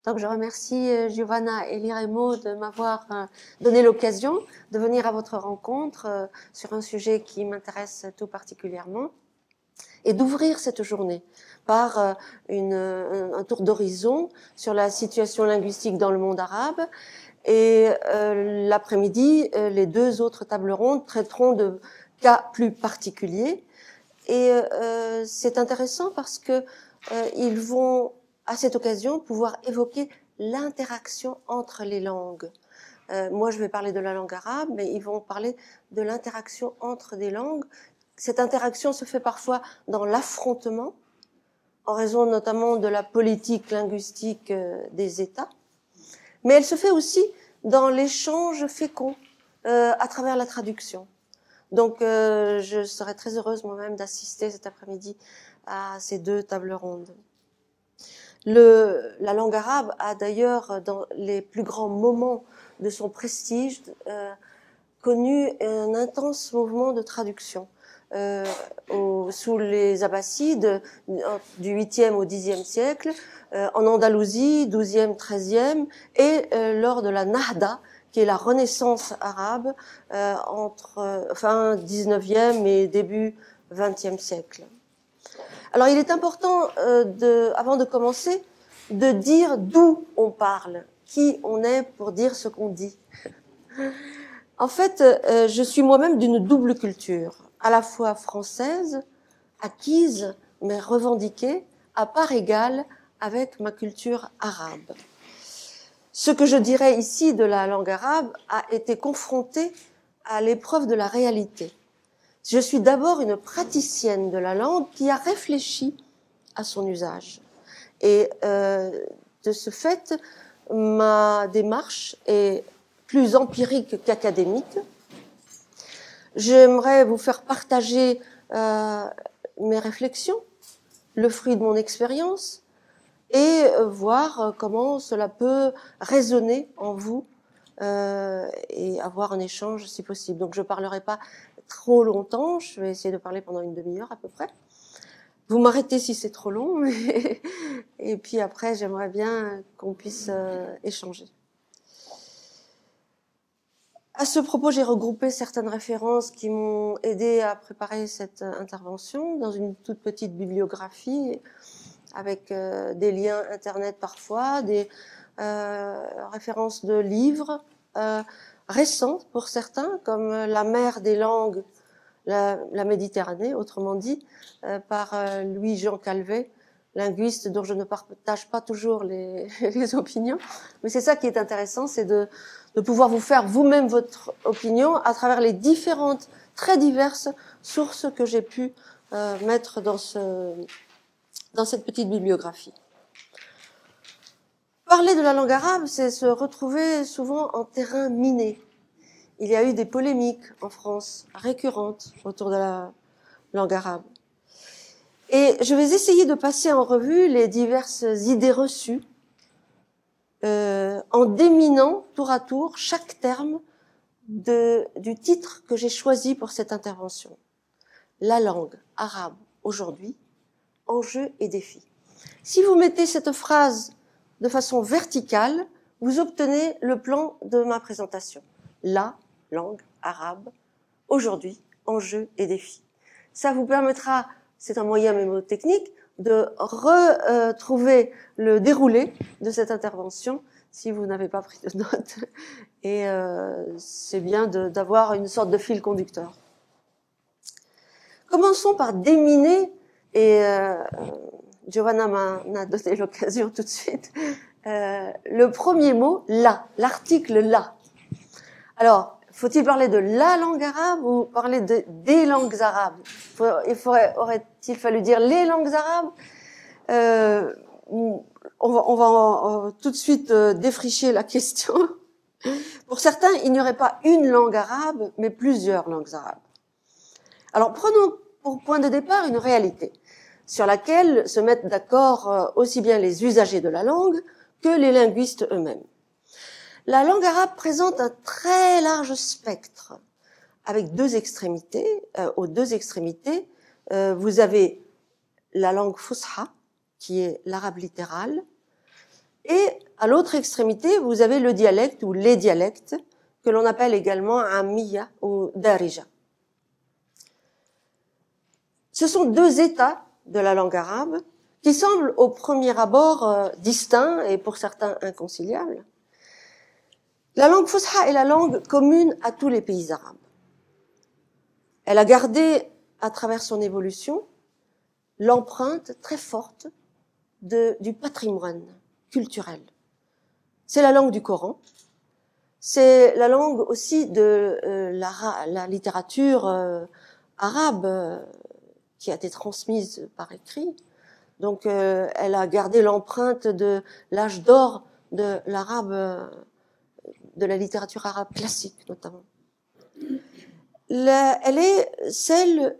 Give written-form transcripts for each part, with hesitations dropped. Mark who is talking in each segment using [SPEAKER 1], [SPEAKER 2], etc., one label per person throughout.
[SPEAKER 1] Donc je remercie Giovanna et Liremo de m'avoir donné l'occasion de venir à votre rencontre sur un sujet qui m'intéresse tout particulièrement et d'ouvrir cette journée par un tour d'horizon sur la situation linguistique dans le monde arabe. Et l'après-midi, les deux autres tables rondes traiteront de cas plus particuliers. Et c'est intéressant parce que ils vont à cette occasion pouvoir évoquer l'interaction entre les langues. Moi, je vais parler de la langue arabe, mais ils vont parler de l'interaction entre des langues. Cette interaction se fait parfois dans l'affrontement, en raison notamment de la politique linguistique des États, mais elle se fait aussi dans l'échange fécond à travers la traduction. Donc, je serais très heureuse moi-même d'assister cet après-midi à ces deux tables rondes. La langue arabe a d'ailleurs, dans les plus grands moments de son prestige, connu un intense mouvement de traduction. Sous les Abbassides, du 8e au 10e siècle, en Andalousie, 12e, 13e, et lors de la Nahda, qui est la Renaissance arabe, entre fin 19e et début 20e siècle. Alors, il est important, avant de commencer, de dire d'où on parle, qui on est pour dire ce qu'on dit. En fait, je suis moi-même d'une double culture, à la fois française, acquise, mais revendiquée, à part égale avec ma culture arabe. Ce que je dirais ici de la langue arabe a été confronté à l'épreuve de la réalité. Je suis d'abord une praticienne de la langue qui a réfléchi à son usage. Et de ce fait, ma démarche est plus empirique qu'académique. J'aimerais vous faire partager mes réflexions, le fruit de mon expérience, et voir comment cela peut résonner en vous et avoir un échange si possible. Donc je ne parlerai pas trop longtemps, je vais essayer de parler pendant une demi-heure à peu près. Vous m'arrêtez si c'est trop long, et puis après j'aimerais bien qu'on puisse échanger. À ce propos, j'ai regroupé certaines références qui m'ont aidé à préparer cette intervention dans une toute petite bibliographie avec des liens internet parfois, des références de livres récents pour certains, comme La mer des langues, la Méditerranée, autrement dit, par Louis-Jean Calvet, linguiste dont je ne partage pas toujours les opinions. Mais c'est ça qui est intéressant, c'est de pouvoir vous faire vous-même votre opinion à travers les différentes, très diverses sources que j'ai pu mettre dans cette petite bibliographie. Parler de la langue arabe, c'est se retrouver souvent en terrain miné. Il y a eu des polémiques en France récurrentes autour de la langue arabe. Et je vais essayer de passer en revue les diverses idées reçues en déminant tour à tour chaque terme du titre que j'ai choisi pour cette intervention. La langue arabe aujourd'hui, enjeux et défis. Si vous mettez cette phrase de façon verticale, vous obtenez le plan de ma présentation. La langue arabe, aujourd'hui, enjeux et défis. Ça vous permettra, c'est un moyen mémotechnique, de retrouver le déroulé de cette intervention si vous n'avez pas pris de notes. Et c'est bien d'avoir une sorte de fil conducteur. Commençons par déminer, et Giovanna m'a donné l'occasion tout de suite, le premier mot, la, l'article la. Alors, faut-il parler de la langue arabe ou parler des langues arabes? Aurait-il fallu dire les langues arabes? On va tout de suite défricher la question. Pour certains, il n'y aurait pas une langue arabe, mais plusieurs langues arabes. Alors, prenons pour point de départ une réalité sur laquelle se mettent d'accord aussi bien les usagers de la langue que les linguistes eux-mêmes. La langue arabe présente un très large spectre, avec deux extrémités. Aux deux extrémités, vous avez la langue fusha, qui est l'arabe littéral, et À l'autre extrémité, vous avez le dialecte ou les dialectes, que l'on appelle également Amiya ou Darija. Ce sont deux états de la langue arabe qui semblent au premier abord distincts et pour certains inconciliables. La langue Fusha est la langue commune à tous les pays arabes. Elle a gardé, à travers son évolution, l'empreinte très forte du patrimoine culturel. C'est la langue du Coran, c'est la langue aussi de la littérature arabe qui a été transmise par écrit. Donc elle a gardé l'empreinte de l'âge d'or de l'arabe, de la littérature arabe classique notamment. Elle est celle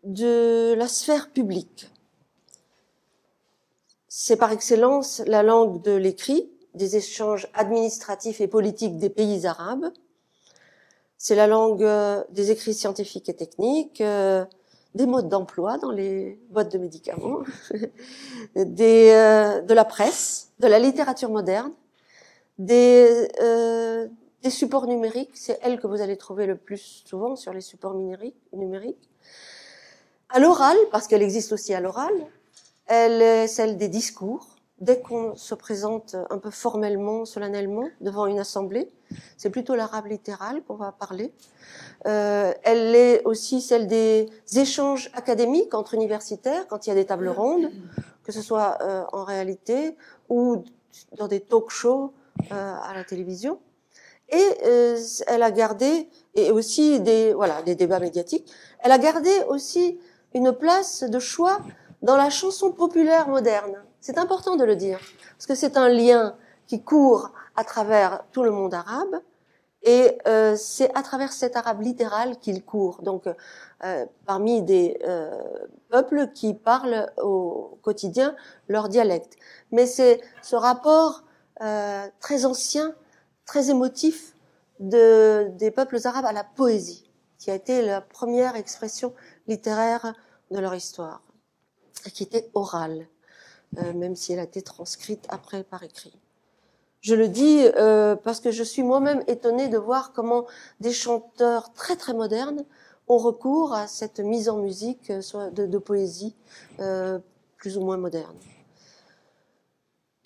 [SPEAKER 1] de la sphère publique. C'est par excellence la langue de l'écrit, des échanges administratifs et politiques des pays arabes. C'est la langue des écrits scientifiques et techniques, des modes d'emploi dans les boîtes de médicaments, de la presse, de la littérature moderne, des supports numériques. C'est elle que vous allez trouver le plus souvent sur les supports numériques. À l'oral, parce qu'elle existe aussi à l'oral, elle est celle des discours. Dès qu'on se présente un peu formellement, solennellement, devant une assemblée, c'est plutôt l'arabe littéral qu'on va parler. Elle est aussi celle des échanges académiques entre universitaires, quand il y a des tables rondes, que ce soit en réalité ou dans des talk-shows à la télévision. Et elle a gardé, et aussi des débats médiatiques, elle a gardé aussi une place de choix dans la chanson populaire moderne. C'est important de le dire, parce que c'est un lien qui court à travers tout le monde arabe, et c'est à travers cet arabe littéral qu'il court. Donc, parmi des peuples qui parlent au quotidien leur dialecte. Mais c'est ce rapport très ancien, très émotif des peuples arabes à la poésie, qui a été la première expression littéraire de leur histoire, et qui était orale, même si elle a été transcrite après par écrit. Je le dis parce que je suis moi-même étonnée de voir comment des chanteurs très très modernes ont recours à cette mise en musique de poésie plus ou moins moderne.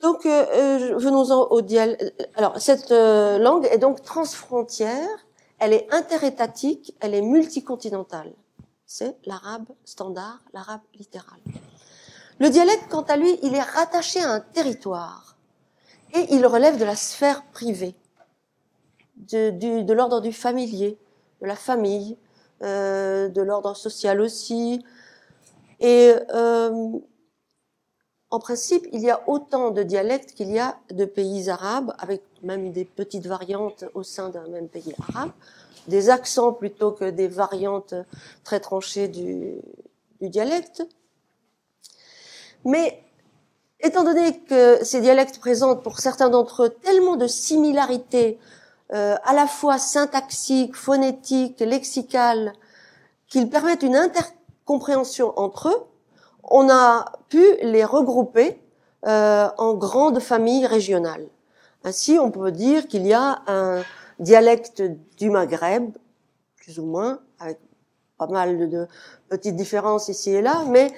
[SPEAKER 1] Donc, venons-en au dialecte. Alors, cette langue est donc transfrontière, elle est interétatique, elle est multicontinentale. C'est l'arabe standard, l'arabe littéral. Le dialecte, quant à lui, il est rattaché à un territoire et il relève de la sphère privée, de l'ordre du familier, de la famille, de l'ordre social aussi. Et en principe, il y a autant de dialectes qu'il y a de pays arabes, avec même des petites variantes au sein d'un même pays arabe, des accents plutôt que des variantes très tranchées du dialecte. Mais étant donné que ces dialectes présentent pour certains d'entre eux tellement de similarités, à la fois syntaxiques, phonétiques, lexicales, qu'ils permettent une intercompréhension entre eux, on a pu les regrouper en grandes familles régionales. Ainsi, on peut dire qu'il y a un dialecte du Maghreb, plus ou moins, avec pas mal de petites différences ici et là, mais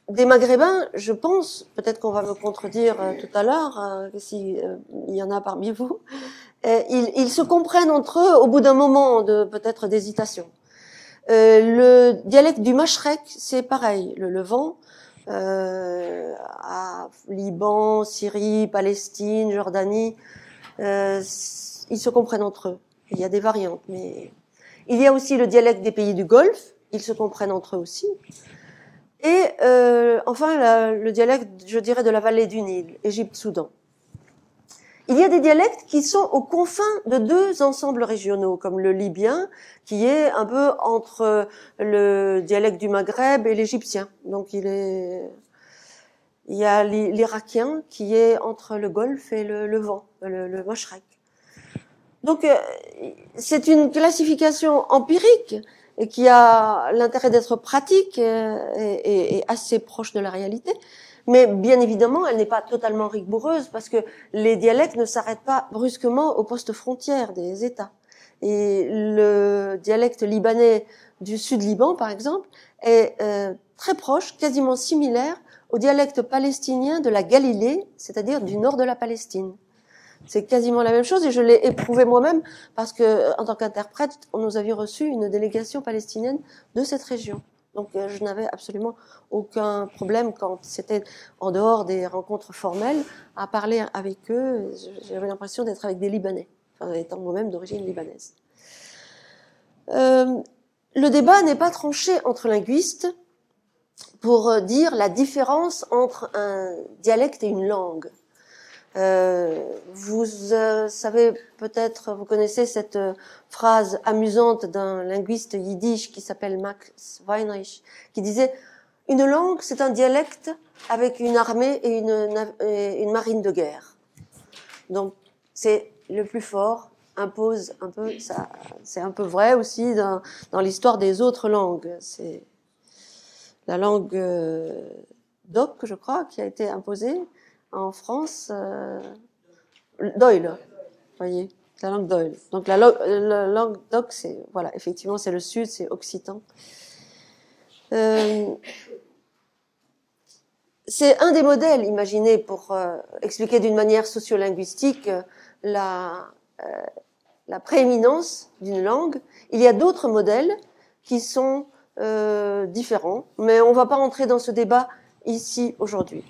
[SPEAKER 1] des Maghrébins, je pense, peut-être qu'on va me contredire tout à l'heure, s'il y en a parmi vous, ils se comprennent entre eux au bout d'un moment de peut-être d'hésitation. Le dialecte du Mashrek, c'est pareil, le Levant, à Liban, Syrie, Palestine, Jordanie, ils se comprennent entre eux. Il y a des variantes, mais il y a aussi le dialecte des pays du Golfe, ils se comprennent entre eux aussi. Et enfin, le dialecte, je dirais, de la vallée du Nil, Égypte-Soudan. Il y a des dialectes qui sont aux confins de deux ensembles régionaux, comme le libyen, qui est un peu entre le dialecte du Maghreb et l'égyptien. Donc il y a l'irakien qui est entre le Golfe et le Levant, le Mashrek. Donc c'est une classification empirique et qui a l'intérêt d'être pratique et assez proche de la réalité, Mais bien évidemment, elle n'est pas totalement rigoureuse parce que les dialectes ne s'arrêtent pas brusquement aux postes frontières des États. Et le dialecte libanais du Sud-Liban, par exemple, est très proche, quasiment similaire au dialecte palestinien de la Galilée, c'est-à-dire du nord de la Palestine. C'est quasiment la même chose et je l'ai éprouvé moi-même parce que, en tant qu'interprète, nous avions reçu une délégation palestinienne de cette région. Donc, je n'avais absolument aucun problème quand c'était en dehors des rencontres formelles à parler avec eux. J'avais l'impression d'être avec des Libanais, enfin, étant moi-même d'origine libanaise. Le débat n'est pas tranché entre linguistes pour dire la différence entre un dialecte et une langue. Vous savez peut-être, vous connaissez cette phrase amusante d'un linguiste yiddish qui s'appelle Max Weinreich, qui disait « Une langue, c'est un dialecte avec une armée et une marine de guerre. » Donc, c'est le plus fort, impose un peu, ça, c'est un peu vrai aussi dans l'histoire des autres langues. C'est la langue d'oc, je crois, qui a été imposée en France, Doyle, vous voyez, la langue Doyle. Donc la langue d'oc, c'est, voilà, effectivement, c'est le sud, c'est occitan. C'est un des modèles imaginés pour expliquer d'une manière sociolinguistique la prééminence d'une langue. Il y a d'autres modèles qui sont différents, mais on ne va pas entrer dans ce débat ici aujourd'hui.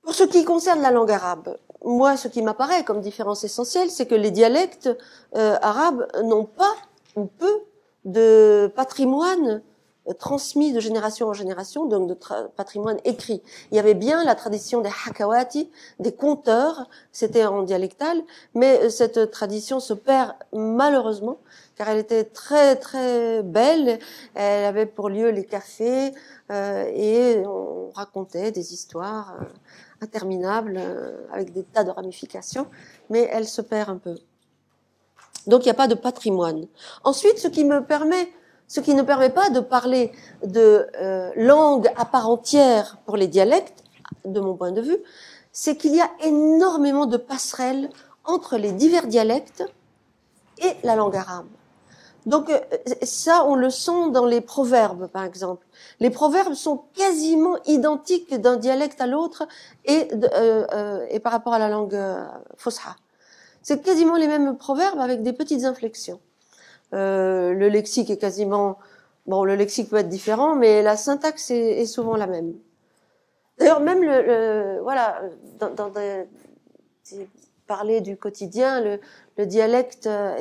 [SPEAKER 1] Pour ce qui concerne la langue arabe, moi, ce qui m'apparaît comme différence essentielle, c'est que les dialectes arabes n'ont pas ou peu de patrimoine transmis de génération en génération, donc de patrimoine écrit. Il y avait bien la tradition des hakawati, des conteurs, c'était en dialectal, mais cette tradition se perd malheureusement, car elle était très très belle, elle avait pour lieu les cafés, et on racontait des histoires interminables, avec des tas de ramifications, mais elle se perd un peu. Donc il n'y a pas de patrimoine. Ensuite, ce qui ne permet pas de parler de langue à part entière pour les dialectes, de mon point de vue, c'est qu'il y a énormément de passerelles entre les divers dialectes et la langue arabe. Donc ça, on le sent dans les proverbes, par exemple. Les proverbes sont quasiment identiques d'un dialecte à l'autre et par rapport à la langue fosha. C'est quasiment les mêmes proverbes avec des petites inflexions. Le lexique est quasiment... Bon, le lexique peut être différent, mais la syntaxe est souvent la même. D'ailleurs, même voilà, parler du quotidien, le dialecte a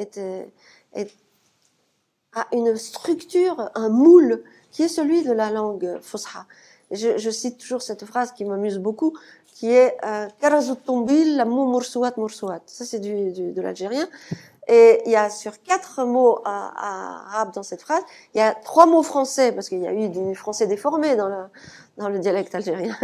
[SPEAKER 1] une structure, un moule qui est celui de la langue fosha. Je cite toujours cette phrase qui m'amuse beaucoup, qui est Karazut tombil la mou moursouat moursouat. Ça c'est de l'algérien. Et il y a sur 4 mots arabes dans cette phrase, il y a 3 mots français parce qu'il y a eu du français déformé dans le dialecte algérien.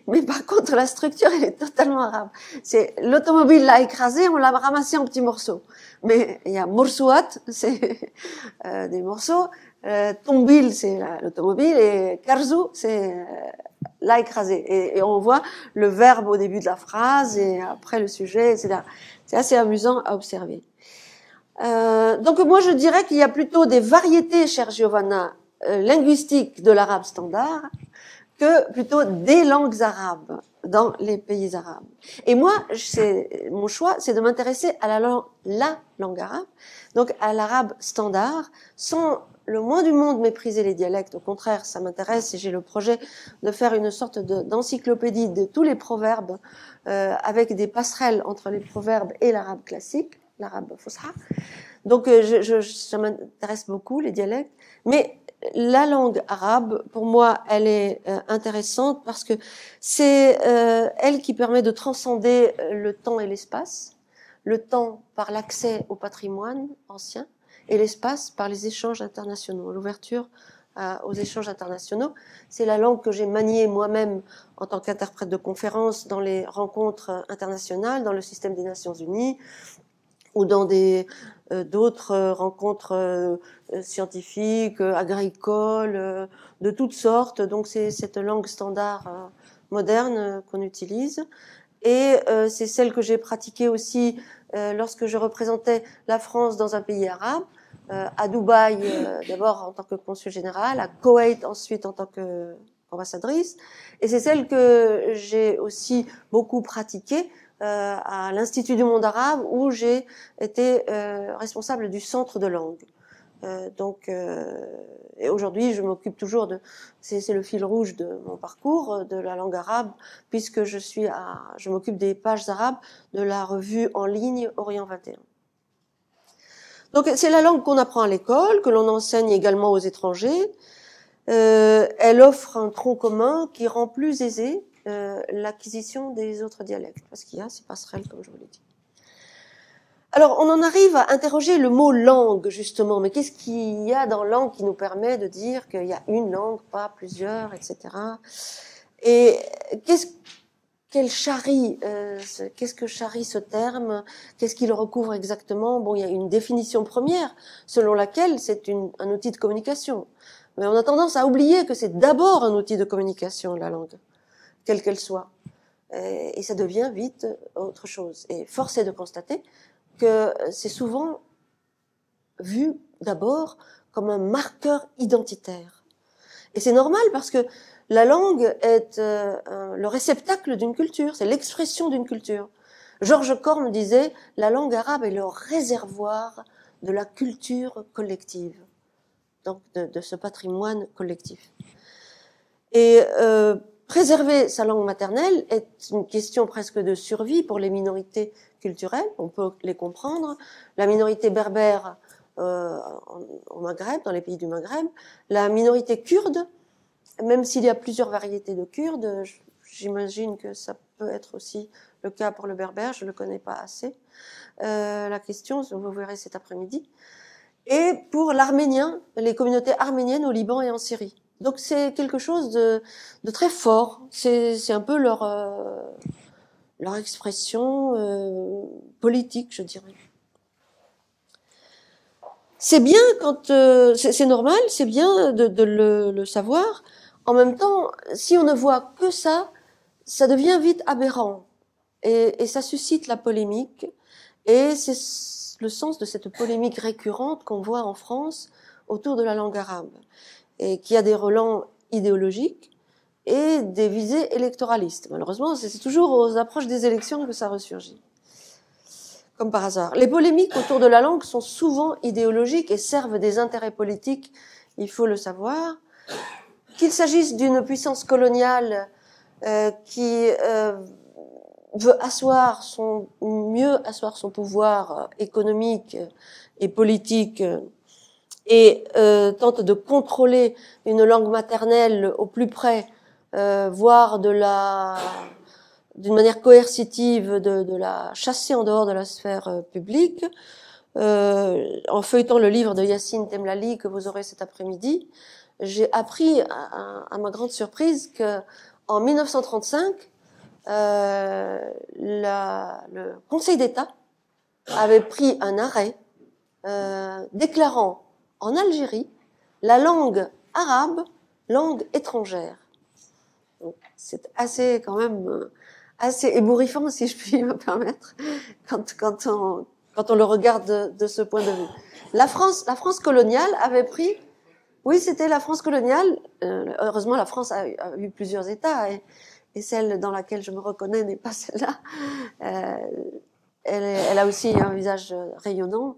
[SPEAKER 1] Mais par contre, la structure elle est totalement arabe. C'est l'automobile l'a écrasé, on l'a ramassé en petits morceaux. Mais il y a moursouat, c'est des morceaux. Tombil, c'est l'automobile, et karzou, c'est l'a écrasé. Et on voit le verbe au début de la phrase et après le sujet, etc. C'est assez amusant à observer. Donc moi je dirais qu'il y a plutôt des variétés, chère Giovanna, linguistiques de l'arabe standard que plutôt des langues arabes dans les pays arabes. Et moi, mon choix, c'est de m'intéresser à la langue arabe, donc à l'arabe standard, sans le moins du monde mépriser les dialectes. Au contraire, ça m'intéresse et j'ai le projet de faire une sorte d'encyclopédie de tous les proverbes avec des passerelles entre les proverbes et l'arabe classique, l'arabe fosha. Donc ça m'intéresse beaucoup, les dialectes. Mais la langue arabe, pour moi, elle est intéressante parce que c'est elle qui permet de transcender le temps et l'espace. Le temps par l'accès au patrimoine ancien et l'espace par les échanges internationaux, l'ouverture aux échanges internationaux. C'est la langue que j'ai maniée moi-même en tant qu'interprète de conférences dans les rencontres internationales, dans le système des Nations Unies, ou dans d'autres rencontres scientifiques, agricoles, de toutes sortes. Donc c'est cette langue standard moderne qu'on utilise. Et c'est celle que j'ai pratiquée aussi lorsque je représentais la France dans un pays arabe, à Dubaï d'abord en tant que consul général, à Koweït ensuite en tant qu'ambassadrice. Et c'est celle que j'ai aussi beaucoup pratiquée à l'Institut du monde arabe, où j'ai été responsable du centre de langue. Et aujourd'hui, je m'occupe toujours c'est le fil rouge de mon parcours, de la langue arabe, puisque je m'occupe des pages arabes de la revue en ligne Orient 21. Donc, c'est la langue qu'on apprend à l'école, que l'on enseigne également aux étrangers. Elle offre un tronc commun qui rend plus aisé l'acquisition des autres dialectes, parce qu'il y a ces passerelles, comme je vous l'ai dit. Alors, on en arrive à interroger le mot langue, justement. Mais qu'est-ce qu'il y a dans langue qui nous permet de dire qu'il y a une langue, pas plusieurs, etc. Et qu'est-ce que charrie ce terme? Qu'est-ce qu'il recouvre exactement? Bon, il y a une définition première, selon laquelle c'est un outil de communication. Mais on a tendance à oublier que c'est d'abord un outil de communication, la langue, quelle qu'elle soit. Et ça devient vite autre chose. Et force est de constater que c'est souvent vu d'abord comme un marqueur identitaire. Et c'est normal parce que la langue est le réceptacle d'une culture, c'est l'expression d'une culture. Georges Corme disait « La langue arabe est le réservoir de la culture collective », donc de ce patrimoine collectif. Et préserver sa langue maternelle est une question presque de survie pour les minorités culturelles, on peut les comprendre. La minorité berbère au Maghreb, dans les pays du Maghreb, la minorité kurde, même s'il y a plusieurs variétés de kurdes, j'imagine que ça peut être aussi le cas pour le berbère, je ne le connais pas assez. La question, vous verrez cet après-midi. Et pour l'arménien, les communautés arméniennes au Liban et en Syrie. Donc c'est quelque chose de très fort. C'est un peu leur expression politique, je dirais. C'est bien quand c'est normal, c'est bien de le savoir. En même temps, si on ne voit que ça, ça devient vite aberrant et ça suscite la polémique. Et c'est le sens de cette polémique récurrente qu'on voit en France autour de la langue arabe, et qui a des relents idéologiques et des visées électoralistes. Malheureusement, c'est toujours aux approches des élections que ça ressurgit, comme par hasard. Les polémiques autour de la langue sont souvent idéologiques et servent des intérêts politiques, il faut le savoir. Qu'il s'agisse d'une puissance coloniale qui veut mieux asseoir son pouvoir économique et politique et tente de contrôler une langue maternelle au plus près, voire d'une manière coercitive de la chasser en dehors de la sphère publique. En feuilletant le livre de Yacine Temlali que vous aurez cet après-midi, j'ai appris à ma grande surprise que en 1935, le Conseil d'État avait pris un arrêt déclarant en Algérie la langue arabe langue étrangère. C'est quand même assez ébouriffant, si je puis me permettre, quand on le regarde de ce point de vue. La France coloniale avait pris, oui, c'était la France coloniale. Heureusement, la France a eu plusieurs États et celle dans laquelle je me reconnais n'est pas celle-là. Elle a aussi un visage rayonnant.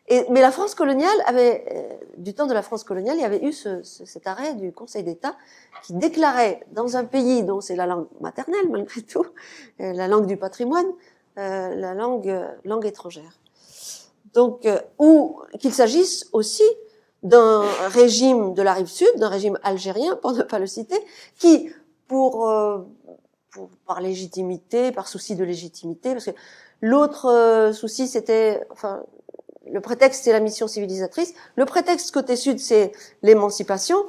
[SPEAKER 1] Mais la France coloniale avait, du temps de la France coloniale, il y avait eu cet arrêt du Conseil d'État qui déclarait dans un pays dont c'est la langue maternelle malgré tout, la langue du patrimoine, la langue étrangère. Donc, ou qu'il s'agisse aussi d'un régime de la rive sud, d'un régime algérien, pour ne pas le citer, qui, par légitimité, par souci de légitimité, parce que l'autre souci c'était, enfin, le prétexte, c'est la mission civilisatrice. Le prétexte côté sud, c'est l'émancipation.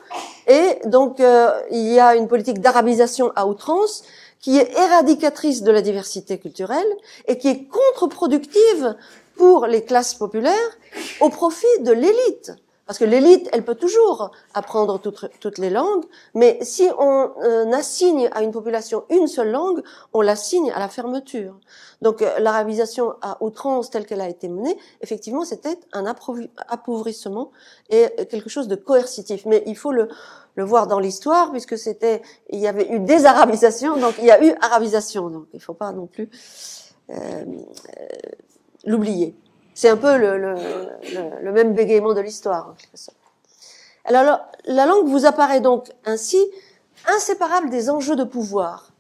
[SPEAKER 1] Et donc, il y a une politique d'arabisation à outrance qui est éradicatrice de la diversité culturelle et qui est contre-productive pour les classes populaires au profit de l'élite. Parce que l'élite, elle peut toujours apprendre toutes les langues, mais si on assigne à une population une seule langue, on l'assigne à la fermeture. Donc l'arabisation à outrance telle qu'elle a été menée, effectivement, c'était un appauvrissement et quelque chose de coercitif. Mais il faut le voir dans l'histoire, puisque il y avait eu désarabisation, donc il y a eu arabisation. Donc il ne faut pas non plus l'oublier. C'est un peu le même bégaiement de l'histoire, en quelque sorte. Alors, la langue vous apparaît donc ainsi inséparable des enjeux de pouvoir.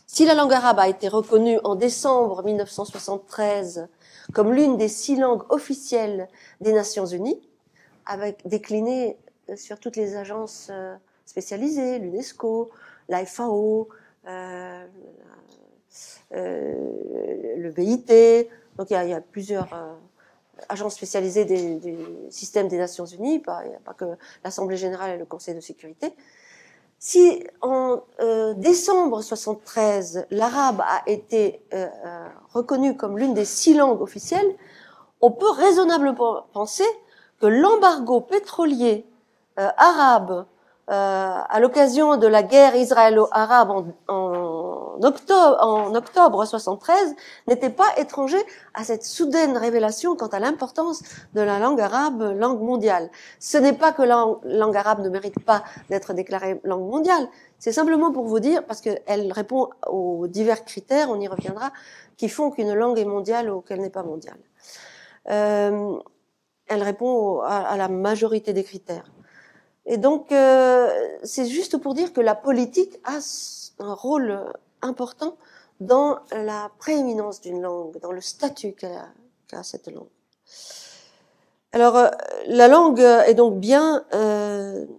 [SPEAKER 1] Si la langue arabe a été reconnue en décembre 1973 comme l'une des 6 langues officielles des Nations Unies, avec déclinée sur toutes les agences spécialisées, l'UNESCO, la FAO, le BIT, donc il y a plusieurs agences spécialisées du système des Nations Unies, il n'y a pas que l'Assemblée générale et le Conseil de sécurité. Si en décembre 1973, l'arabe a été reconnu comme l'une des 6 langues officielles, on peut raisonnablement penser que l'embargo pétrolier arabe à l'occasion de la guerre israélo-arabe en octobre 73 n'était pas étranger à cette soudaine révélation quant à l'importance de la langue arabe, langue mondiale. Ce n'est pas que la langue arabe ne mérite pas d'être déclarée langue mondiale, c'est simplement pour vous dire, parce qu'elle répond aux divers critères, on y reviendra, qui font qu'une langue est mondiale ou qu'elle n'est pas mondiale. Elle répond à la majorité des critères. Et donc, c'est juste pour dire que la politique a un rôle important dans la prééminence d'une langue, dans le statut qu'a cette langue. Alors, la langue est donc bien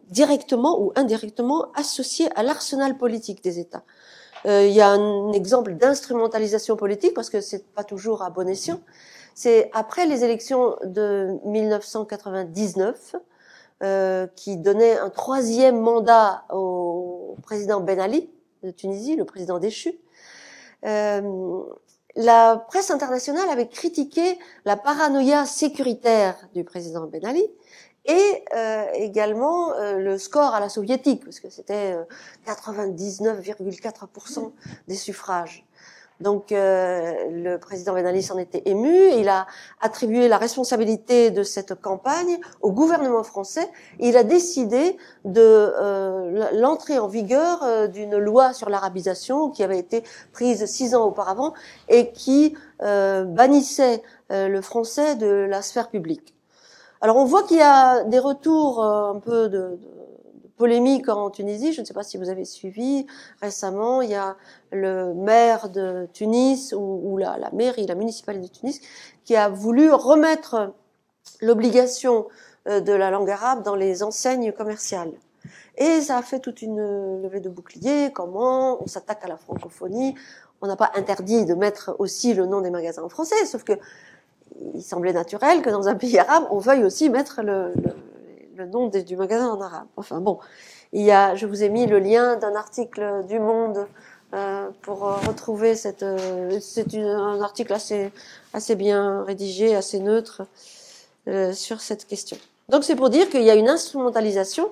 [SPEAKER 1] directement ou indirectement associée à l'arsenal politique des États. Il y a un exemple d'instrumentalisation politique, parce que c'est pas toujours à bon escient. C'est après les élections de 1999, qui donnait un 3e mandat au président Ben Ali de Tunisie, le président déchu. La presse internationale avait critiqué la paranoïa sécuritaire du président Ben Ali et également le score à la soviétique, parce que c'était 99,4% des suffrages. Donc le président Ben Ali s'en était ému et il a attribué la responsabilité de cette campagne au gouvernement français. Et il a décidé de l'entrée en vigueur d'une loi sur l'arabisation qui avait été prise 6 ans auparavant et qui bannissait le français de la sphère publique. Alors on voit qu'il y a des retours un peu de polémique en Tunisie. Je ne sais pas si vous avez suivi récemment, il y a le maire de Tunis ou la mairie, la municipalité de Tunis, qui a voulu remettre l'obligation de la langue arabe dans les enseignes commerciales. Et ça a fait toute une levée de boucliers, comment on s'attaque à la francophonie. On n'a pas interdit de mettre aussi le nom des magasins en français, sauf que il semblait naturel que dans un pays arabe, on veuille aussi mettre le nom du magasin en arabe. Enfin bon, je vous ai mis le lien d'un article du Monde pour retrouver c'est un article assez bien rédigé, assez neutre sur cette question. Donc c'est pour dire qu'il y a une instrumentalisation,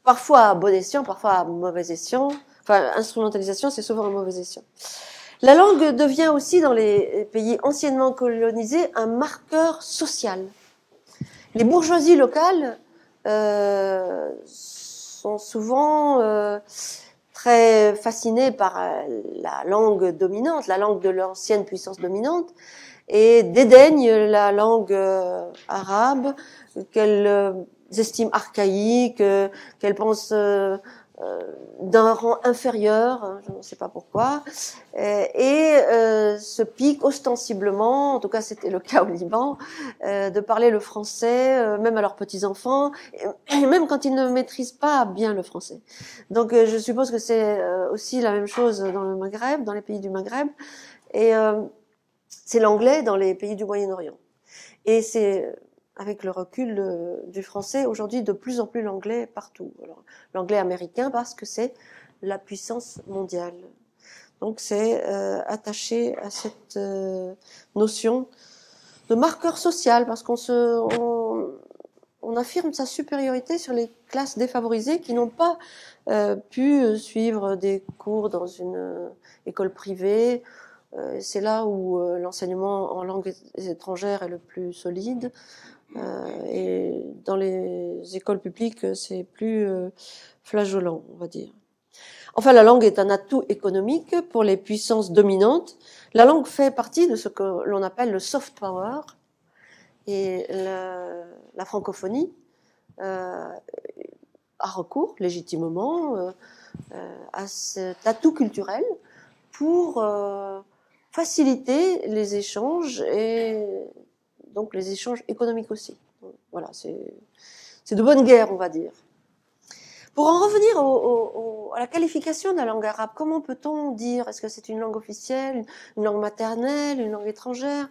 [SPEAKER 1] parfois à bon escient, parfois à mauvais escient. Enfin, instrumentalisation, c'est souvent à mauvais escient. La langue devient aussi, dans les pays anciennement colonisés, un marqueur social. Les bourgeoisies locales sont souvent très fascinées par la langue dominante, la langue de l'ancienne puissance dominante, et dédaignent la langue arabe qu'elles estiment archaïque, qu'elles pensent d'un rang inférieur, je ne sais pas pourquoi, et se piquent ostensiblement, en tout cas c'était le cas au Liban, de parler le français, même à leurs petits-enfants, et même quand ils ne maîtrisent pas bien le français. Donc je suppose que c'est aussi la même chose dans le Maghreb, dans les pays du Maghreb, et c'est l'anglais dans les pays du Moyen-Orient. Et c'est, avec le recul du français, aujourd'hui de plus en plus l'anglais partout. L'anglais américain parce que c'est la puissance mondiale. Donc c'est attaché à cette notion de marqueur social, parce on affirme sa supériorité sur les classes défavorisées qui n'ont pas pu suivre des cours dans une école privée. C'est là où l'enseignement en langue étrangère est le plus solide. Et dans les écoles publiques, c'est plus flageolant, on va dire. Enfin, la langue est un atout économique pour les puissances dominantes. La langue fait partie de ce que l'on appelle le soft power. Et la francophonie a recours légitimement à cet atout culturel pour faciliter les échanges et donc les échanges économiques aussi. Voilà, c'est de bonne guerre, on va dire. Pour en revenir à la qualification de la langue arabe, comment peut-on dire, est-ce que c'est une langue officielle, une langue maternelle, une langue étrangère?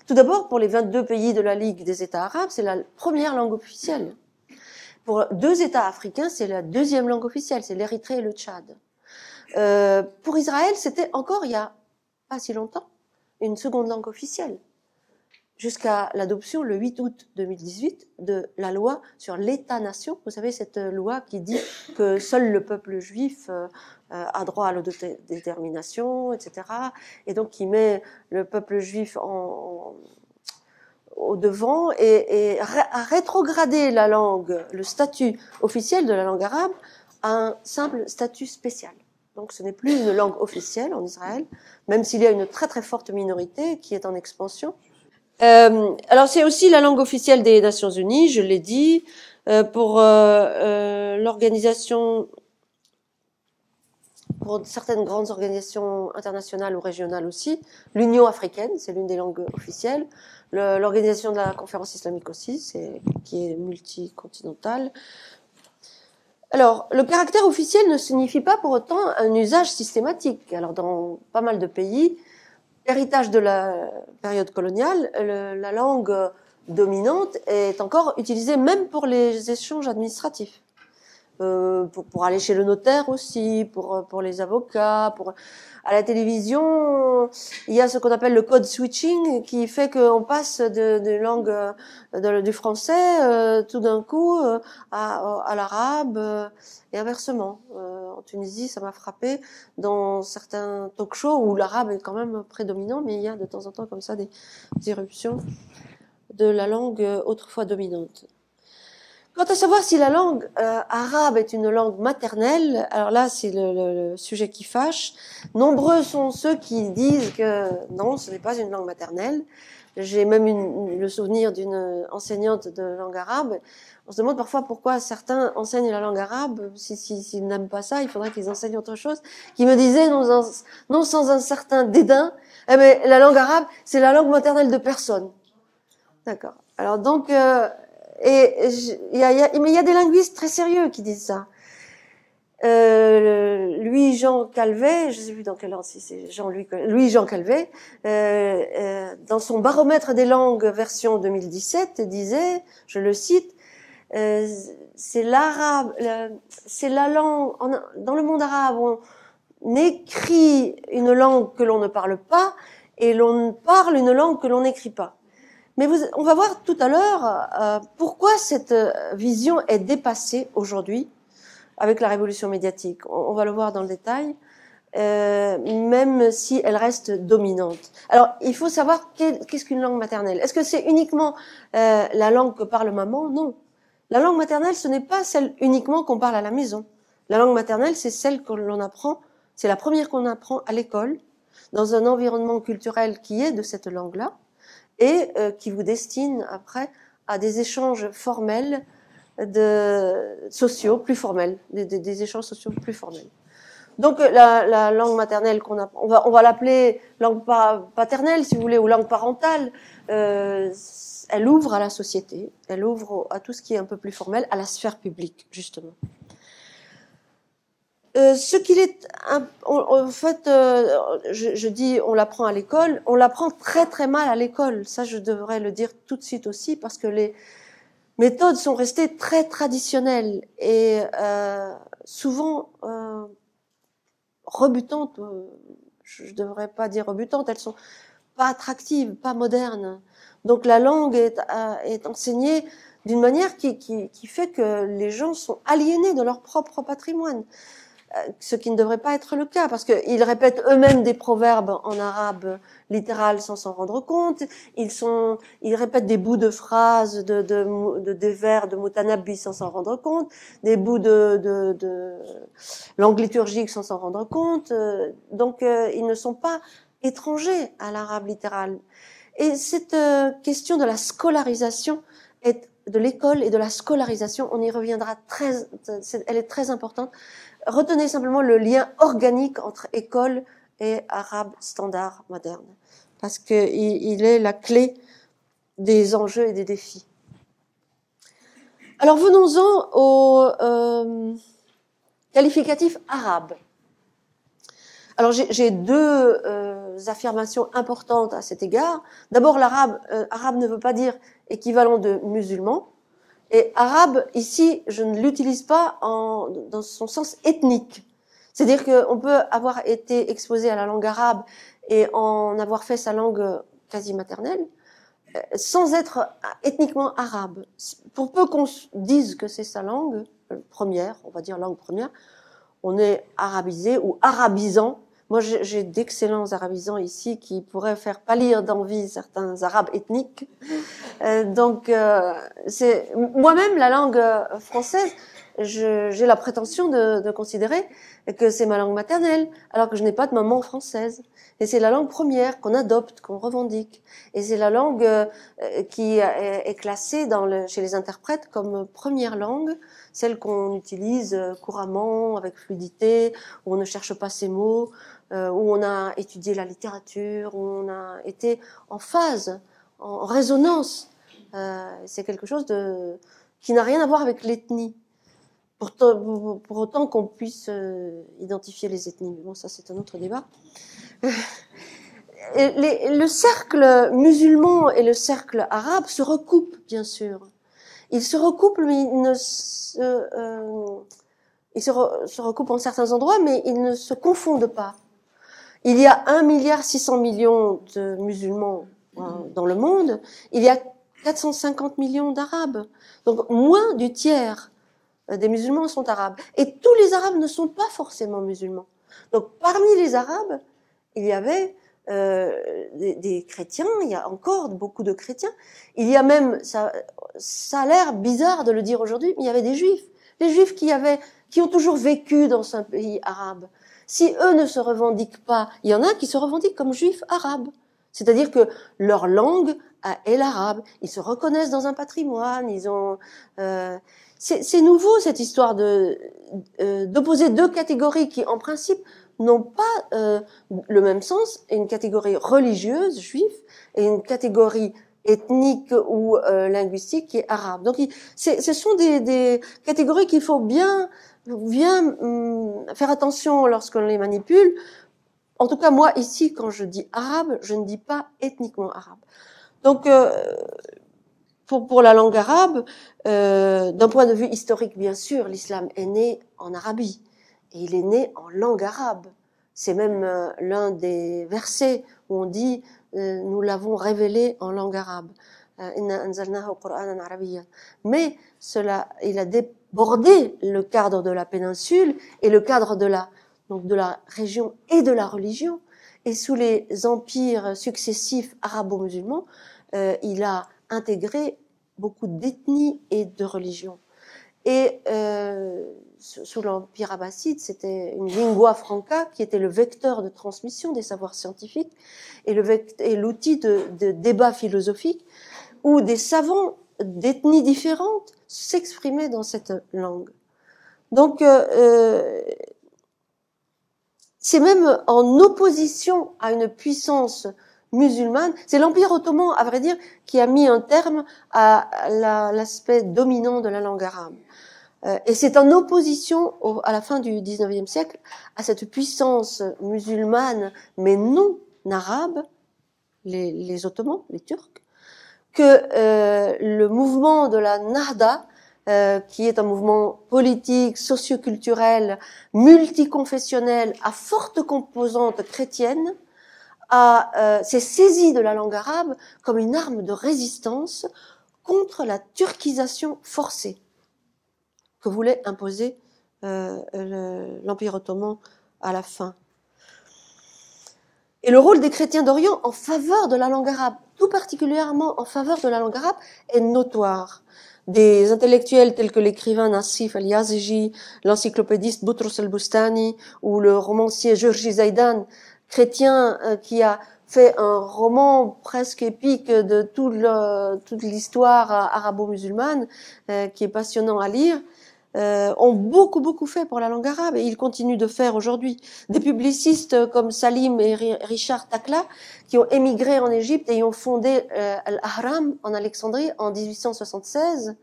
[SPEAKER 1] Tout d'abord, pour les 22 pays de la Ligue des États arabes, c'est la première langue officielle. Pour 2 États africains, c'est la deuxième langue officielle, c'est l'Érythrée et le Tchad. Pour Israël, c'était encore, il y a pas si longtemps, une seconde langue officielle, jusqu'à l'adoption le 8 août 2018 de la loi sur l'État-nation. Vous savez, cette loi qui dit que seul le peuple juif a droit à l'autodétermination, etc. Et donc qui met le peuple juif au devant et a rétrogradé la langue, le statut officiel de la langue arabe, à un simple statut spécial. Donc ce n'est plus une langue officielle en Israël, même s'il y a une très très forte minorité qui est en expansion. Alors c'est aussi la langue officielle des Nations Unies, je l'ai dit, pour l'organisation, pour certaines grandes organisations internationales ou régionales aussi. L'Union africaine, c'est l'une des langues officielles. L'organisation de la conférence islamique aussi, qui est multicontinentale. Alors, le caractère officiel ne signifie pas pour autant un usage systématique. Alors, dans pas mal de pays, héritage de la période coloniale, la langue dominante est encore utilisée même pour les échanges administratifs. Pour aller chez le notaire aussi, pour les avocats, à la télévision, il y a ce qu'on appelle le code switching qui fait qu'on passe de langue du français tout d'un coup à l'arabe et inversement. En Tunisie, ça m'a frappé dans certains talk-shows où l'arabe est quand même prédominant, mais il y a de temps en temps comme ça des éruptions de la langue autrefois dominante. Quant à savoir si la langue arabe est une langue maternelle, alors là c'est le sujet qui fâche. Nombreux sont ceux qui disent que non, ce n'est pas une langue maternelle. J'ai même le souvenir d'une enseignante de langue arabe. On se demande parfois pourquoi certains enseignent la langue arabe. S'ils n'aiment pas ça, il faudrait qu'ils enseignent autre chose. Qui me disait, non sans un certain dédain, eh ben, la langue arabe, c'est la langue maternelle de personne. D'accord. Alors donc... mais il y a des linguistes très sérieux qui disent ça. Louis-Jean Calvet, je ne sais plus dans quel ordre, si c'est Louis-Jean Calvet, dans son baromètre des langues version 2017, disait, je le cite, c'est l'arabe, c'est la langue, dans le monde arabe, on écrit une langue que l'on ne parle pas et l'on parle une langue que l'on n'écrit pas. Mais on va voir tout à l'heure pourquoi cette vision est dépassée aujourd'hui avec la révolution médiatique. On va le voir dans le détail, même si elle reste dominante. Alors, il faut savoir qu'est-ce qu'une langue maternelle. Est-ce que c'est uniquement la langue que parle maman? Non. La langue maternelle, ce n'est pas celle uniquement qu'on parle à la maison. La langue maternelle, c'est celle que l'on apprend, c'est la première qu'on apprend à l'école, dans un environnement culturel qui est de cette langue-là, et qui vous destine après à des échanges formels, sociaux plus formels, des échanges sociaux plus formels. Donc la langue maternelle qu'on apprend, on va l'appeler langue paternelle si vous voulez, ou langue parentale, elle ouvre à la société, elle ouvre à tout ce qui est un peu plus formel, à la sphère publique justement. Ce qu'il est, en fait, je dis, on l'apprend à l'école, on l'apprend très très mal à l'école. Ça, je devrais le dire tout de suite aussi, parce que les méthodes sont restées très traditionnelles et souvent rebutantes. Je devrais pas dire rebutantes, elles sont pas attractives, pas modernes. Donc la langue est enseignée d'une manière qui fait que les gens sont aliénés de leur propre patrimoine. Ce qui ne devrait pas être le cas, parce qu'ils répètent eux-mêmes des proverbes en arabe littéral sans s'en rendre compte. Ils répètent des bouts de phrases, des vers de Mutanabbi sans s'en rendre compte, des bouts de langue liturgique sans s'en rendre compte. Donc, ils ne sont pas étrangers à l'arabe littéral. Et cette question de la scolarisation de l'école et de la scolarisation, on y reviendra elle est très importante. Retenez simplement le lien organique entre école et arabe standard moderne, parce qu'il est la clé des enjeux et des défis. Alors venons-en au qualificatif arabe. Alors j'ai deux affirmations importantes à cet égard. D'abord, arabe ne veut pas dire équivalent de musulman. Et arabe, ici, je ne l'utilise pas dans son sens ethnique. C'est-à-dire qu'on peut avoir été exposé à la langue arabe et en avoir fait sa langue quasi maternelle, sans être ethniquement arabe. Pour peu qu'on dise que c'est sa langue première, on va dire langue première, on est arabisé ou arabisant. Moi, j'ai d'excellents arabisants ici qui pourraient faire pâlir d'envie certains arabes ethniques. C'est moi-même la langue française. J'ai la prétention de considérer que c'est ma langue maternelle, alors que je n'ai pas de maman française. Et c'est la langue première qu'on adopte, qu'on revendique. Et c'est la langue qui est classée chez les interprètes comme première langue, celle qu'on utilise couramment, avec fluidité, où on ne cherche pas ses mots, où on a étudié la littérature, où on a été en phase, en résonance. C'est quelque chose qui n'a rien à voir avec l'ethnie. Pour autant qu'on puisse identifier les ethnies. Mais bon, ça c'est un autre débat. Le cercle musulman et le cercle arabe se recoupent, bien sûr. Ils se recoupent, mais ils se recoupent en certains endroits, mais ils ne se confondent pas. Il y a 1,6 milliard de musulmans dans le monde. Il y a 450 millions d'arabes. Donc, moins du tiers des musulmans sont arabes. Et tous les arabes ne sont pas forcément musulmans. Donc, parmi les arabes, il y avait des chrétiens, il y a encore beaucoup de chrétiens. Il y a même, ça a l'air bizarre de le dire aujourd'hui, mais il y avait des juifs. Les juifs qui ont toujours vécu dans un pays arabe. Si eux ne se revendiquent pas, il y en a qui se revendiquent comme juifs arabes. C'est-à-dire que leur langue est l'arabe. Ils se reconnaissent dans un patrimoine. C'est nouveau cette histoire d'opposer deux catégories qui, en principe, n'ont pas le même sens. Une catégorie religieuse, juif, et une catégorie ethnique ou linguistique qui est arabe. Donc, ce sont des catégories qu'il faut bien faire attention lorsqu'on les manipule. En tout cas, moi, ici, quand je dis arabe, je ne dis pas ethniquement arabe. Donc, pour la langue arabe, d'un point de vue historique, bien sûr, l'islam est né en Arabie. Et il est né en langue arabe. C'est même l'un des versets où on dit nous l'avons révélé en langue arabe. Inna anzalnahu Qur'anan arabiyyan. Mais il a débordé le cadre de la péninsule et le cadre de la région et de la religion. Et sous les empires successifs arabo-musulmans, il a intégré beaucoup d'ethnies et de religions. Et sous l'Empire abbasside, c'était une lingua franca qui était le vecteur de transmission des savoirs scientifiques et l'outil de débat philosophique où des savants d'ethnies différentes s'exprimaient dans cette langue. Donc, c'est même en opposition à une puissance musulmane. C'est l'Empire ottoman, à vrai dire, qui a mis un terme à l'aspect dominant de la langue arabe. Et c'est en opposition à la fin du XIXe siècle à cette puissance musulmane, mais non arabe, les Ottomans, les Turcs, que le mouvement de la Nahda, qui est un mouvement politique, socio-culturel, multiconfessionnel, à forte composante chrétienne, s'est saisi de la langue arabe comme une arme de résistance contre la turquisation forcée que voulait imposer l'Empire ottoman à la fin. Et le rôle des chrétiens d'Orient en faveur de la langue arabe, tout particulièrement en faveur de la langue arabe, est notoire. Des intellectuels tels que l'écrivain Nassif al-Yazigi, l'encyclopédiste Boutros al-Bustani ou le romancier Georgi Zaidan, chrétien qui a fait un roman presque épique de toute l'histoire arabo-musulmane, qui est passionnant à lire, ont beaucoup fait pour la langue arabe et ils continuent de faire aujourd'hui. Des publicistes comme Salim et Richard Takla qui ont émigré en Égypte et y ont fondé Al-Ahram en Alexandrie en 1876,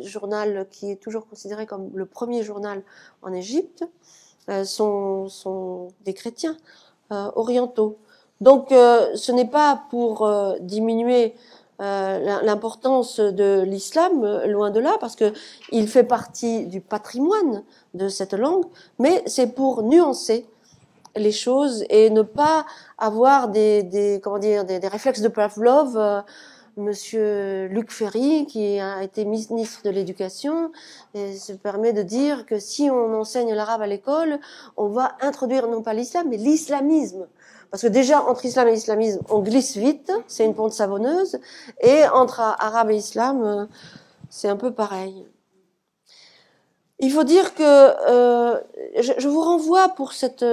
[SPEAKER 1] journal qui est toujours considéré comme le premier journal en Égypte, sont des chrétiens orientaux. Donc ce n'est pas pour diminuer l'importance de l'islam, loin de là, parce que il fait partie du patrimoine de cette langue, mais c'est pour nuancer les choses et ne pas avoir des réflexes de Pavlov. Monsieur Luc Ferry, qui a été ministre de l'Éducation, se permet de dire que si on enseigne l'arabe à l'école, on va introduire non pas l'islam, mais l'islamisme. Parce que déjà, entre islam et islamisme, on glisse vite, c'est une pente savonneuse, et entre arabe et islam, c'est un peu pareil. Il faut dire que je vous renvoie pour cette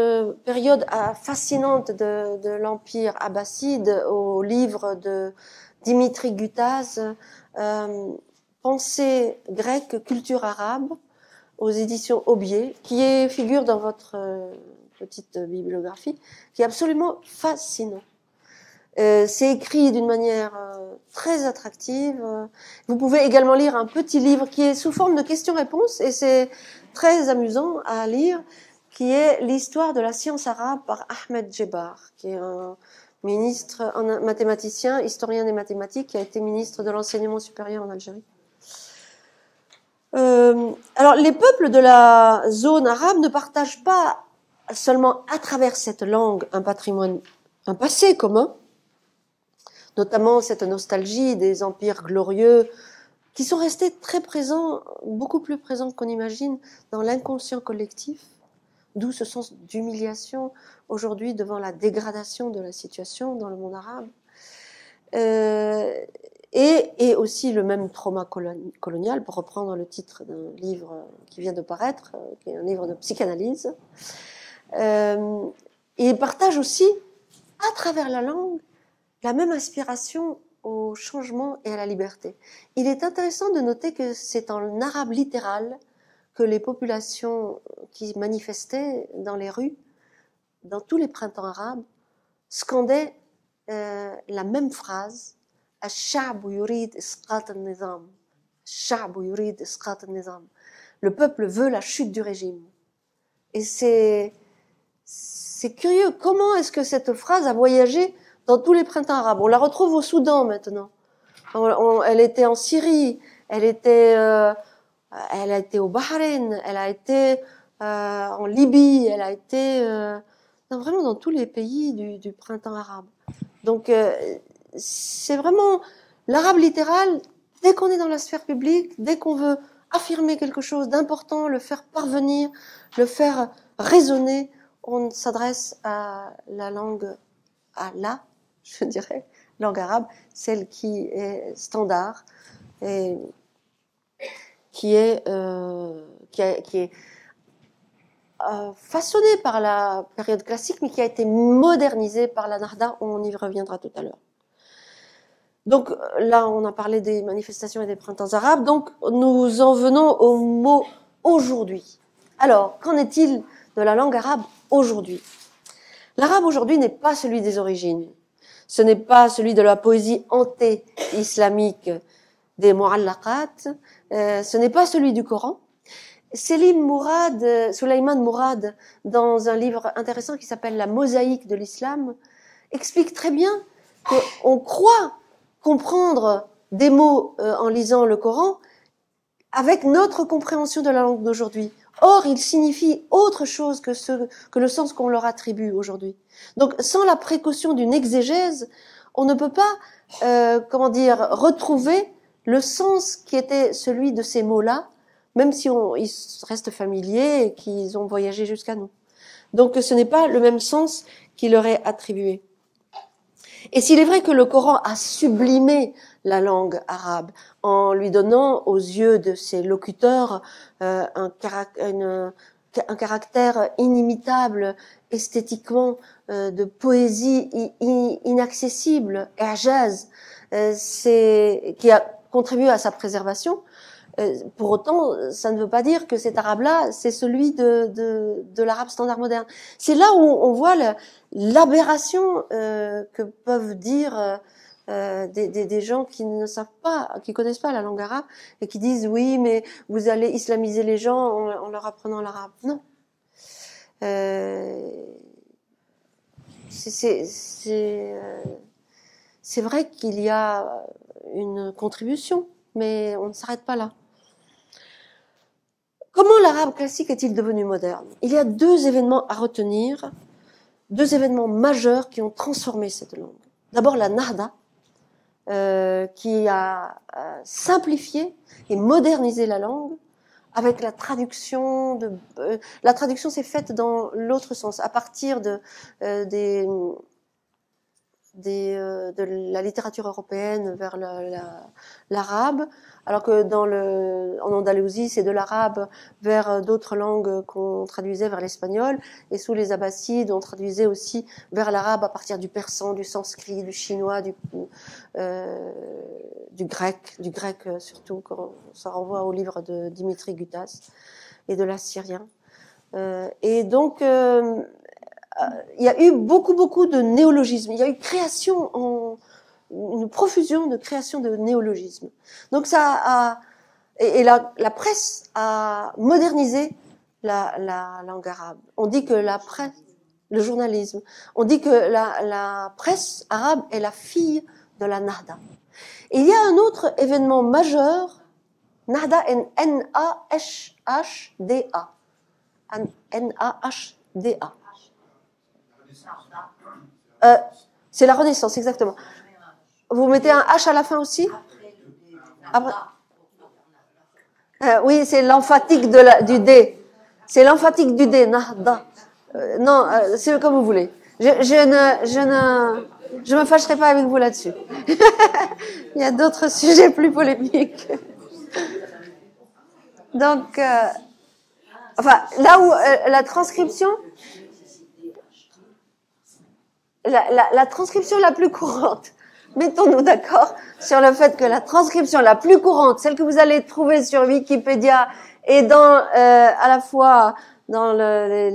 [SPEAKER 1] période fascinante de l'Empire abbasside au livre de Dimitri Gutaz, Pensée grecque, culture arabe, aux éditions Aubier, qui figure dans votre petite bibliographie, qui est absolument fascinant. C'est écrit d'une manière très attractive. Vous pouvez également lire un petit livre qui est sous forme de questions-réponses, et c'est très amusant à lire, qui est l'histoire de la science arabe par Ahmed Djebar, qui est un ministre, un mathématicien, historien des mathématiques, qui a été ministre de l'enseignement supérieur en Algérie. Alors, les peuples de la zone arabe ne partagent pas seulement à travers cette langue un patrimoine, un passé commun, notamment cette nostalgie des empires glorieux qui sont restés très présents, beaucoup plus présents qu'on imagine dans l'inconscient collectif, d'où ce sens d'humiliation aujourd'hui devant la dégradation de la situation dans le monde arabe. Et aussi le même trauma colonial, pour reprendre le titre d'un livre qui vient de paraître, qui est un livre de psychanalyse. Il partage aussi, à travers la langue, la même aspiration au changement et à la liberté. Il est intéressant de noter que c'est en arabe littéral que les populations qui manifestaient dans les rues, dans tous les printemps arabes, scandaient la même phrase: الشعب يريد إسقاط النظام. الشعب يريد إسقاط النظام. Le peuple veut la chute du régime. Et c'est curieux. Comment est-ce que cette phrase a voyagé dans tous les printemps arabes? On la retrouve au Soudan maintenant. Elle était en Syrie, elle a été au Bahreïn, elle a été en Libye, elle a été vraiment dans tous les pays du printemps arabe. Donc c'est vraiment l'arabe littéral. Dès qu'on est dans la sphère publique, dès qu'on veut affirmer quelque chose d'important, le faire parvenir, le faire résonner, on s'adresse à la langue, je dirais, langue arabe, celle qui est standard et qui est façonnée par la période classique, mais qui a été modernisée par la Nahda. On y reviendra tout à l'heure. Donc là, on a parlé des manifestations et des printemps arabes. Donc nous en venons au mot aujourd'hui. Alors, qu'en est-il de la langue arabe aujourd'hui? L'arabe aujourd'hui n'est pas celui des origines. Ce n'est pas celui de la poésie anté-islamique des mu'allaqat, ce n'est pas celui du Coran. Suleyman Mourad, dans un livre intéressant qui s'appelle La mosaïque de l'islam, explique très bien qu'on croit comprendre des mots en lisant le Coran avec notre compréhension de la langue d'aujourd'hui. Or, ils signifient autre chose que le sens qu'on leur attribue aujourd'hui. Donc, sans la précaution d'une exégèse, on ne peut pas, retrouver le sens qui était celui de ces mots-là, même si ils restent familiers et qu'ils ont voyagé jusqu'à nous. Donc, ce n'est pas le même sens qui leur est attribué. Et s'il est vrai que le Coran a sublimé la langue arabe en lui donnant aux yeux de ses locuteurs un caractère inimitable esthétiquement, de poésie inaccessible, i'jaz, qui a contribué à sa préservation. Pour autant, ça ne veut pas dire que cet arabe-là, c'est celui de l'arabe standard moderne. C'est là où on voit l'aberration que peuvent dire des gens qui ne savent pas, qui connaissent pas la langue arabe et qui disent oui, mais vous allez islamiser les gens en leur apprenant l'arabe. Non. C'est vrai qu'il y a une contribution, mais on ne s'arrête pas là. Comment l'arabe classique est-il devenu moderne? Il y a deux événements à retenir, deux événements majeurs qui ont transformé cette langue. D'abord la Nahda, qui a simplifié et modernisé la langue avec la traduction. La traduction s'est faite dans l'autre sens, à partir de la littérature européenne vers l'arabe, alors que en Andalousie, c'est de l'arabe vers d'autres langues qu'on traduisait vers l'espagnol, et sous les Abbassides, on traduisait aussi vers l'arabe à partir du persan, du sanskrit, du chinois, du grec surtout, quand ça renvoie au livre de Dimitri Gutas, et de l'assyrien. Et donc, il y a eu beaucoup de néologismes. Il y a eu une profusion de création de néologismes. Donc la presse a modernisé la langue arabe. On dit que la presse, le journalisme, on dit que la presse arabe est la fille de la Nahda. Et il y a un autre événement majeur, Nahda, N-A-H-D-A. N-A-H-D-A. C'est la Renaissance, exactement. Vous mettez un H à la fin aussi? Après. Oui, c'est l'emphatique du D. C'est l'emphatique du D, Nahda. Non, c'est comme vous voulez. Je me fâcherai pas avec vous là-dessus. Il y a d'autres sujets plus polémiques. Donc, là où la transcription... La transcription la plus courante, mettons-nous d'accord sur le fait que la transcription la plus courante, celle que vous allez trouver sur Wikipédia et dans à la fois dans les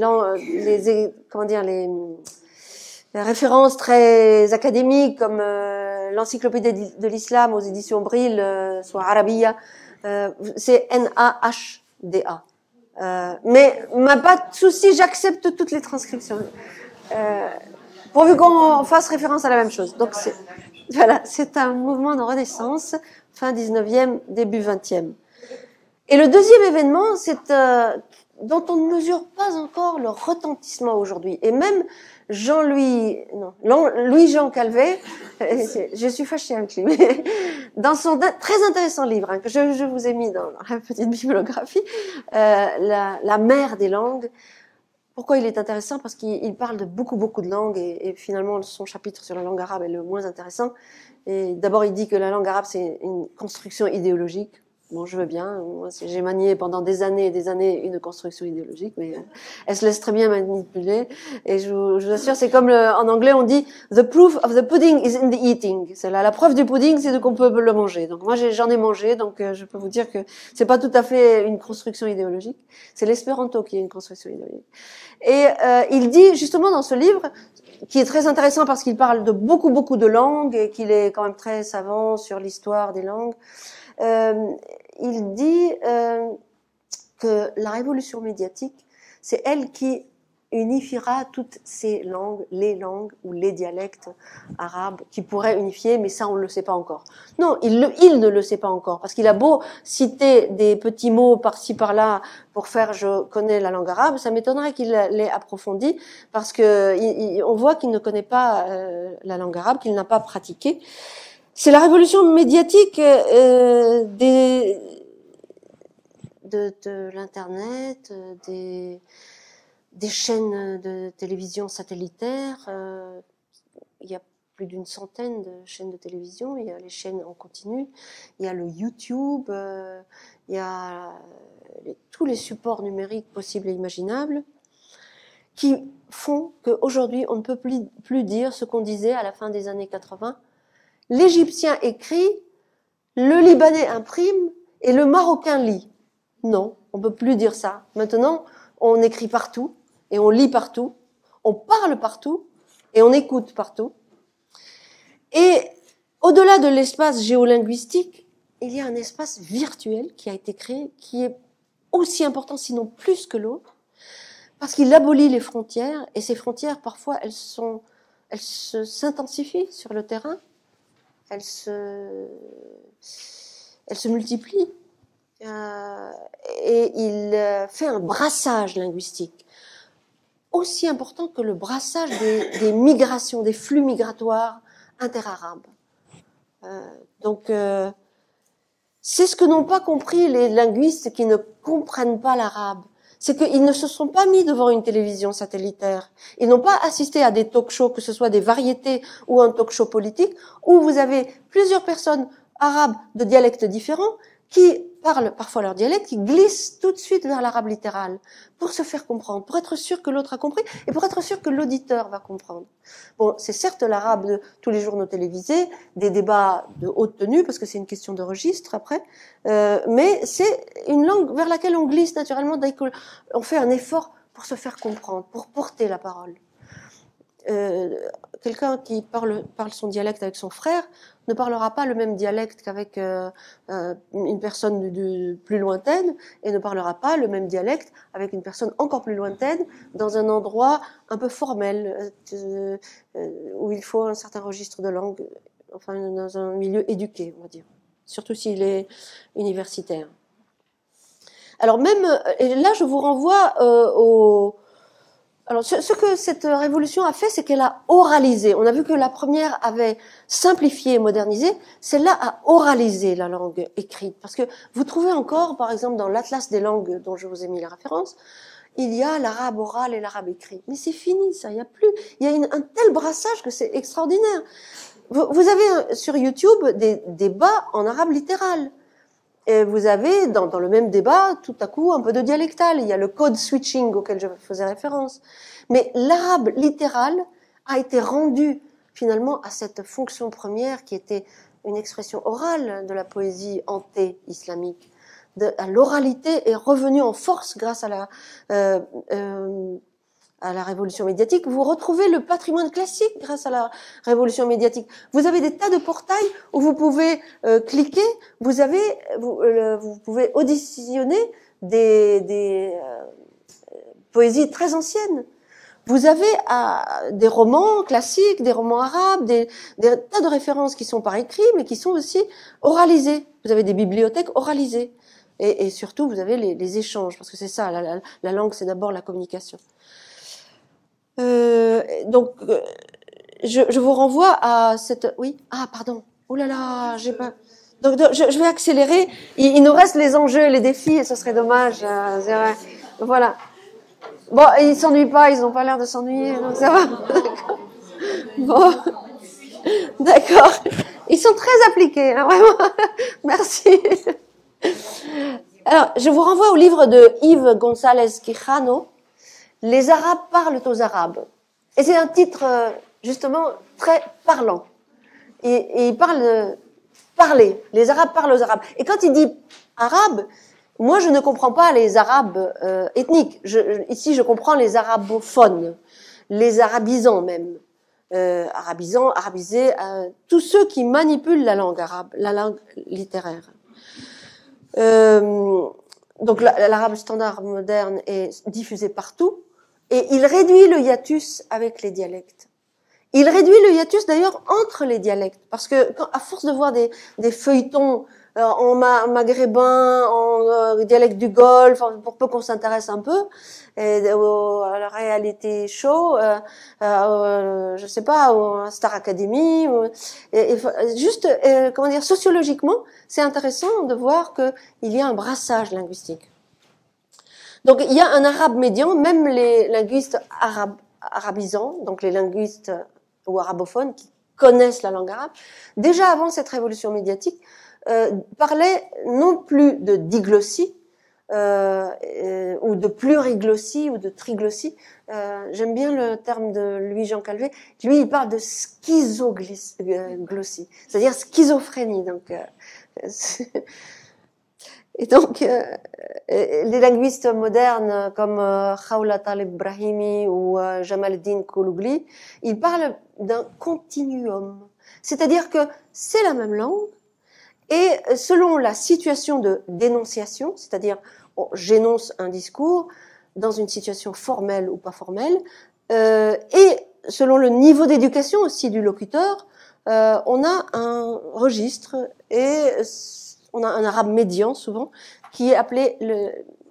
[SPEAKER 1] références très académiques comme l'encyclopédie de l'islam aux éditions Brill, soit Arabiya, c'est N-A-H-D-A. Mais pas de souci, j'accepte toutes les transcriptions. Pourvu qu'on fasse référence à la même chose. Donc c'est un mouvement de renaissance, fin 19e, début 20e. Et le deuxième événement, dont on ne mesure pas encore le retentissement aujourd'hui. Et même Louis-Jean Calvet, je suis fâchée avec lui, mais dans son très intéressant livre, que je vous ai mis dans la petite bibliographie, la mère des langues. Pourquoi il est intéressant? Parce qu'il parle de beaucoup de langues et finalement son chapitre sur la langue arabe est le moins intéressant. Et d'abord il dit que la langue arabe c'est une construction idéologique. Bon, je veux bien. Moi, j'ai manié pendant des années et des années une construction idéologique, mais elle se laisse très bien manipuler. Et je vous assure, c'est comme en anglais on dit the proof of the pudding is in the eating. C'est la preuve du pudding, c'est qu'on peut le manger. Donc moi j'en ai mangé, donc je peux vous dire que c'est pas tout à fait une construction idéologique. C'est l'espéranto qui est une construction idéologique. Et il dit justement dans ce livre, qui est très intéressant parce qu'il parle de beaucoup de langues et qu'il est quand même très savant sur l'histoire des langues. Il dit que la révolution médiatique, c'est elle qui unifiera toutes ces langues, les langues ou les dialectes arabes qui pourraient unifier, mais ça on ne le sait pas encore. Non, il ne le sait pas encore, parce qu'il a beau citer des petits mots par-ci par-là pour faire je connais la langue arabe, ça m'étonnerait qu'il l'ait approfondi, parce que on voit qu'il ne connaît pas la langue arabe, qu'il n'a pas pratiqué. C'est la révolution médiatique de l'internet, des chaînes de télévision satellitaires. Il y a plus d'une centaine de chaînes de télévision. Il y a les chaînes en continu. Il y a le YouTube. Il y a tous les supports numériques possibles et imaginables qui font qu'aujourd'hui, on ne peut plus dire ce qu'on disait à la fin des années 80. L'Égyptien écrit, le Libanais imprime et le Marocain lit. Non, on ne peut plus dire ça. Maintenant, on écrit partout et on lit partout, on parle partout et on écoute partout. Et au-delà de l'espace géolinguistique, il y a un espace virtuel qui a été créé, qui est aussi important, sinon plus que l'autre, parce qu'il abolit les frontières, et ces frontières, parfois, elles s'intensifient sur le terrain, elles se multiplient. Et il fait un brassage linguistique aussi important que le brassage des migrations, des flux migratoires interarabes. Donc, c'est ce que n'ont pas compris les linguistes qui ne comprennent pas l'arabe. C'est qu'ils ne se sont pas mis devant une télévision satellitaire. Ils n'ont pas assisté à des talk-shows, que ce soit des variétés ou un talk-show politique, où vous avez plusieurs personnes arabes de dialectes différents qui parlent parfois leur dialecte, qui glissent tout de suite vers l'arabe littéral pour se faire comprendre, pour être sûr que l'autre a compris et pour être sûr que l'auditeur va comprendre. Bon, c'est certes l'arabe de tous les journaux télévisés, des débats de haute tenue, parce que c'est une question de registre après, mais c'est une langue vers laquelle on glisse naturellement dès qu'on fait un effort pour se faire comprendre, pour porter la parole. Quelqu'un qui parle son dialecte avec son frère ne parlera pas le même dialecte qu'avec une personne plus lointaine, et ne parlera pas le même dialecte avec une personne encore plus lointaine dans un endroit un peu formel où il faut un certain registre de langue, enfin dans un milieu éduqué, on va dire, surtout s'il est universitaire. Alors même, et là je vous renvoie alors, ce que cette révolution a fait, c'est qu'elle a oralisé. On a vu que la première avait simplifié et modernisé. Celle-là a oralisé la langue écrite. Parce que vous trouvez encore, par exemple, dans l'Atlas des langues dont je vous ai mis la référence, il y a l'arabe oral et l'arabe écrit. Mais c'est fini, ça, il y a plus. Il y a un tel brassage que c'est extraordinaire. Vous avez sur YouTube des débats en arabe littéral. Et vous avez, dans le même débat, tout à coup, un peu de dialectal. Il y a le code switching auquel je faisais référence. Mais l'arabe littéral a été rendu, finalement, à cette fonction première qui était une expression orale de la poésie anté-islamique. L'oralité est revenue en force grâce à la révolution médiatique. Vous retrouvez le patrimoine classique grâce à la révolution médiatique. Vous avez des tas de portails où vous pouvez cliquer, vous pouvez auditionner des poésies très anciennes. Vous avez des romans classiques, des romans arabes, des tas de références qui sont par écrit, mais qui sont aussi oralisées. Vous avez des bibliothèques oralisées. Et surtout, vous avez les échanges, parce que c'est ça, la langue, c'est d'abord la communication. Donc, je vous renvoie à cette... Oui. Ah, pardon. Oh là là, j'ai pas... Donc, je vais accélérer. Il nous reste les enjeux et les défis, et ce serait dommage. C'est vrai. Voilà. Bon, ils s'ennuient pas, ils n'ont pas l'air de s'ennuyer, donc ça va. D'accord. Bon. D'accord. Ils sont très appliqués, hein, vraiment. Merci. Alors, je vous renvoie au livre de Yves González Quijano, Les Arabes parlent aux Arabes. Et c'est un titre, justement, très parlant. Et il parle de parler. Les Arabes parlent aux Arabes. Et quand il dit arabe, moi, je ne comprends pas les Arabes ethniques. Ici, je comprends les arabophones, les arabisants même. arabisant, arabisé, tous ceux qui manipulent la langue arabe, la langue littéraire. Donc l'arabe standard moderne est diffusé partout et il réduit le hiatus avec les dialectes. Il réduit le hiatus d'ailleurs entre les dialectes parce que à force de voir des feuilletons en maghrébin, en dialecte du Golfe, pour peu qu'on s'intéresse un peu à la réalité show, je sais pas, à Star Academy, juste comment dire, sociologiquement, c'est intéressant de voir que il y a un brassage linguistique. Donc il y a un arabe médian, même les linguistes arabisants, donc les linguistes ou arabophones qui connaissent la langue arabe, déjà avant cette révolution médiatique, parlaient non plus de diglossie ou de pluriglossie ou de triglossie. J'aime bien le terme de Louis-Jean Calvet. Lui, il parle de schizoglossie, c'est-à-dire schizophrénie. Donc, et donc, les linguistes modernes comme Khawla Talib Brahimi ou Jamal Eddin Koulougli, ils parlent d'un continuum. C'est-à-dire que c'est la même langue et selon la situation de dénonciation, c'est-à-dire j'énonce un discours dans une situation formelle ou pas formelle, et selon le niveau d'éducation aussi du locuteur, on a un registre et on a un arabe médian souvent qui est appelé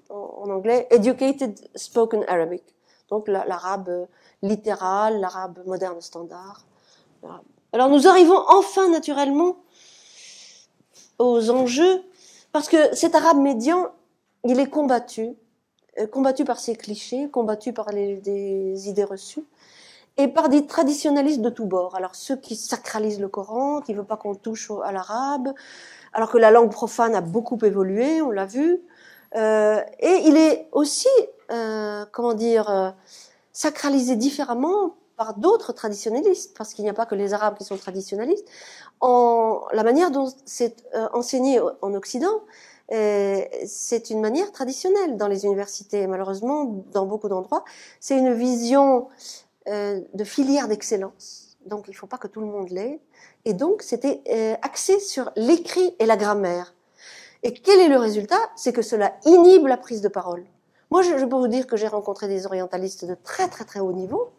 [SPEAKER 1] en anglais educated spoken Arabic, donc l'arabe littéral, l'arabe moderne standard. Alors nous arrivons enfin naturellement aux enjeux parce que cet arabe médian, il est combattu par ces clichés, combattu par des idées reçues et par des traditionalistes de tous bords. Alors ceux qui sacralisent le Coran, qui ne veulent pas qu'on touche à l'arabe, alors que la langue profane a beaucoup évolué, on l'a vu, et il est aussi, sacralisé différemment par d'autres traditionalistes, parce qu'il n'y a pas que les Arabes qui sont traditionalistes. La manière dont c'est enseigné en Occident, c'est une manière traditionnelle dans les universités. Malheureusement, dans beaucoup d'endroits, c'est une vision de filière d'excellence. Donc, il ne faut pas que tout le monde l'ait. Et donc, c'était axé sur l'écrit et la grammaire. Et quel est le résultat? C'est que cela inhibe la prise de parole. Moi, je peux vous dire que j'ai rencontré des orientalistes de très, très, très haut niveau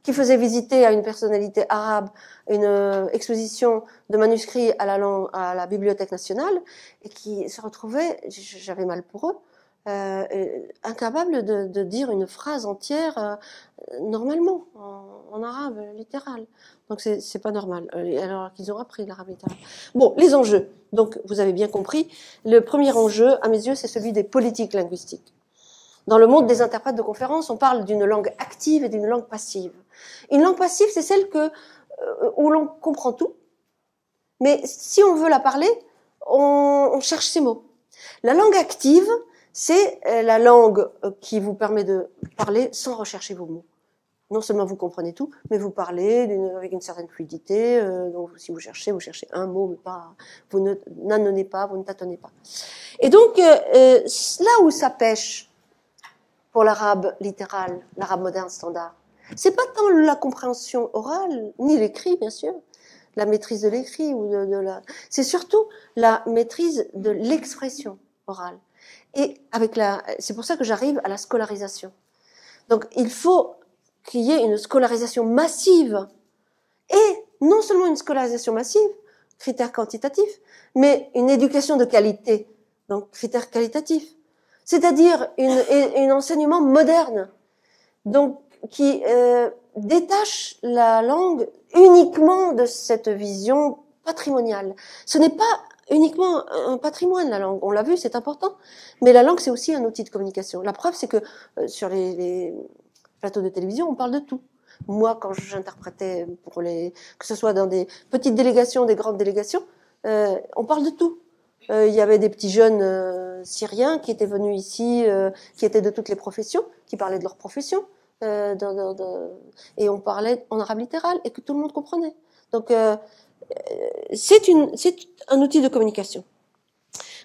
[SPEAKER 1] qui faisaient visiter à une personnalité arabe une exposition de manuscrits à la Bibliothèque nationale et qui se retrouvaient, j'avais mal pour eux, incapables de dire une phrase entière normalement en arabe littéral. Donc c'est pas normal. Alors qu'ils ont appris l'arabe littéral. Bon, les enjeux. Donc vous avez bien compris. Le premier enjeu, à mes yeux, c'est celui des politiques linguistiques. Dans le monde des interprètes de conférences, on parle d'une langue active et d'une langue passive. Une langue passive, c'est celle où l'on comprend tout, mais si on veut la parler, on cherche ses mots. La langue active, c'est la langue qui vous permet de parler sans rechercher vos mots. Non seulement vous comprenez tout, mais vous parlez avec une certaine fluidité. Donc, si vous cherchez un mot, mais pas, vous n'annonnez pas, vous ne tâtonnez pas. Et donc, là où ça pêche pour l'arabe littéral, l'arabe moderne standard, c'est pas tant la compréhension orale, ni l'écrit, bien sûr, la maîtrise de l'écrit ou c'est surtout la maîtrise de l'expression orale. Et c'est pour ça que j'arrive à la scolarisation. Donc, il faut qu'il y ait une scolarisation massive. Et non seulement une scolarisation massive, critère quantitatif, mais une éducation de qualité, donc critère qualitatif. C'est-à-dire un enseignement moderne, donc qui détache la langue uniquement de cette vision patrimoniale. Ce n'est pas uniquement un patrimoine, la langue. On l'a vu, c'est important. Mais la langue, c'est aussi un outil de communication. La preuve, c'est que sur les plateaux de télévision, on parle de tout. Moi, quand j'interprétais que ce soit dans des petites délégations, des grandes délégations, on parle de tout. Il y avait des petits jeunes syriens qui étaient venus ici, qui étaient de toutes les professions, qui parlaient de leur profession, et on parlait en arabe littéral et que tout le monde comprenait. Donc c'est un outil de communication.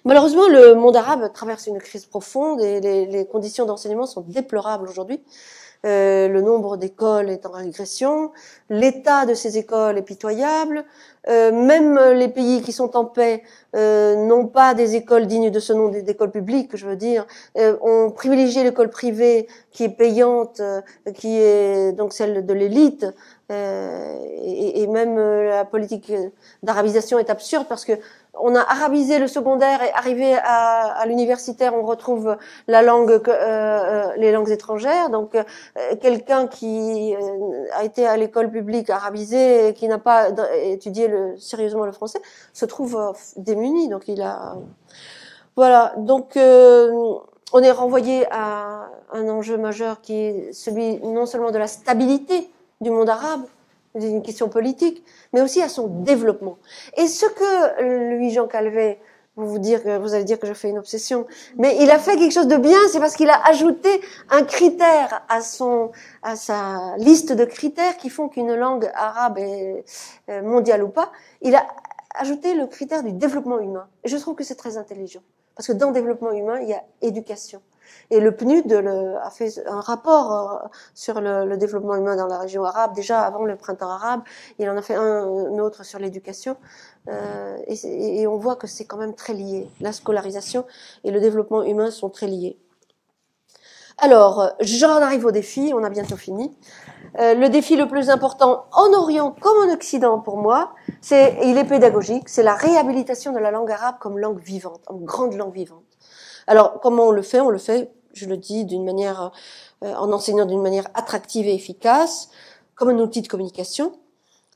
[SPEAKER 1] Malheureusement, le monde arabe traverse une crise profonde et les conditions d'enseignement sont déplorables aujourd'hui. Le nombre d'écoles est en régression, l'état de ces écoles est pitoyable, même les pays qui sont en paix n'ont pas des écoles dignes de ce nom, des écoles publiques, je veux dire, ont privilégié l'école privée qui est payante, qui est donc celle de l'élite, et même la politique d'arabisation est absurde parce que on a arabisé le secondaire et arrivé à l'universitaire, on retrouve la langue, les langues étrangères. Donc, quelqu'un qui a été à l'école publique arabisée et qui n'a pas étudié sérieusement le français se trouve démuni. Donc, voilà. Donc, on est renvoyé à un enjeu majeur qui est celui non seulement de la stabilité du monde arabe, c'est une question politique, mais aussi à son développement. Et ce que Louis-Jean Calvet, vous allez dire que je fais une obsession, mais il a fait quelque chose de bien, c'est parce qu'il a ajouté un critère à sa liste de critères qui font qu'une langue arabe est mondiale ou pas. Il a ajouté le critère du développement humain. Et je trouve que c'est très intelligent. Parce que dans le développement humain, il y a éducation. Et le PNUD a fait un rapport sur le développement humain dans la région arabe, déjà avant le printemps arabe. Il en a fait un autre sur l'éducation. Et on voit que c'est quand même très lié. La scolarisation et le développement humain sont très liés. Alors, j'en arrive au défi, on a bientôt fini. Le défi le plus important en Orient comme en Occident pour moi, il est pédagogique, c'est la réhabilitation de la langue arabe comme langue vivante, comme grande langue vivante. Alors, comment on le fait? On le fait, je le dis, d'une manière, en enseignant d'une manière attractive et efficace, comme un outil de communication.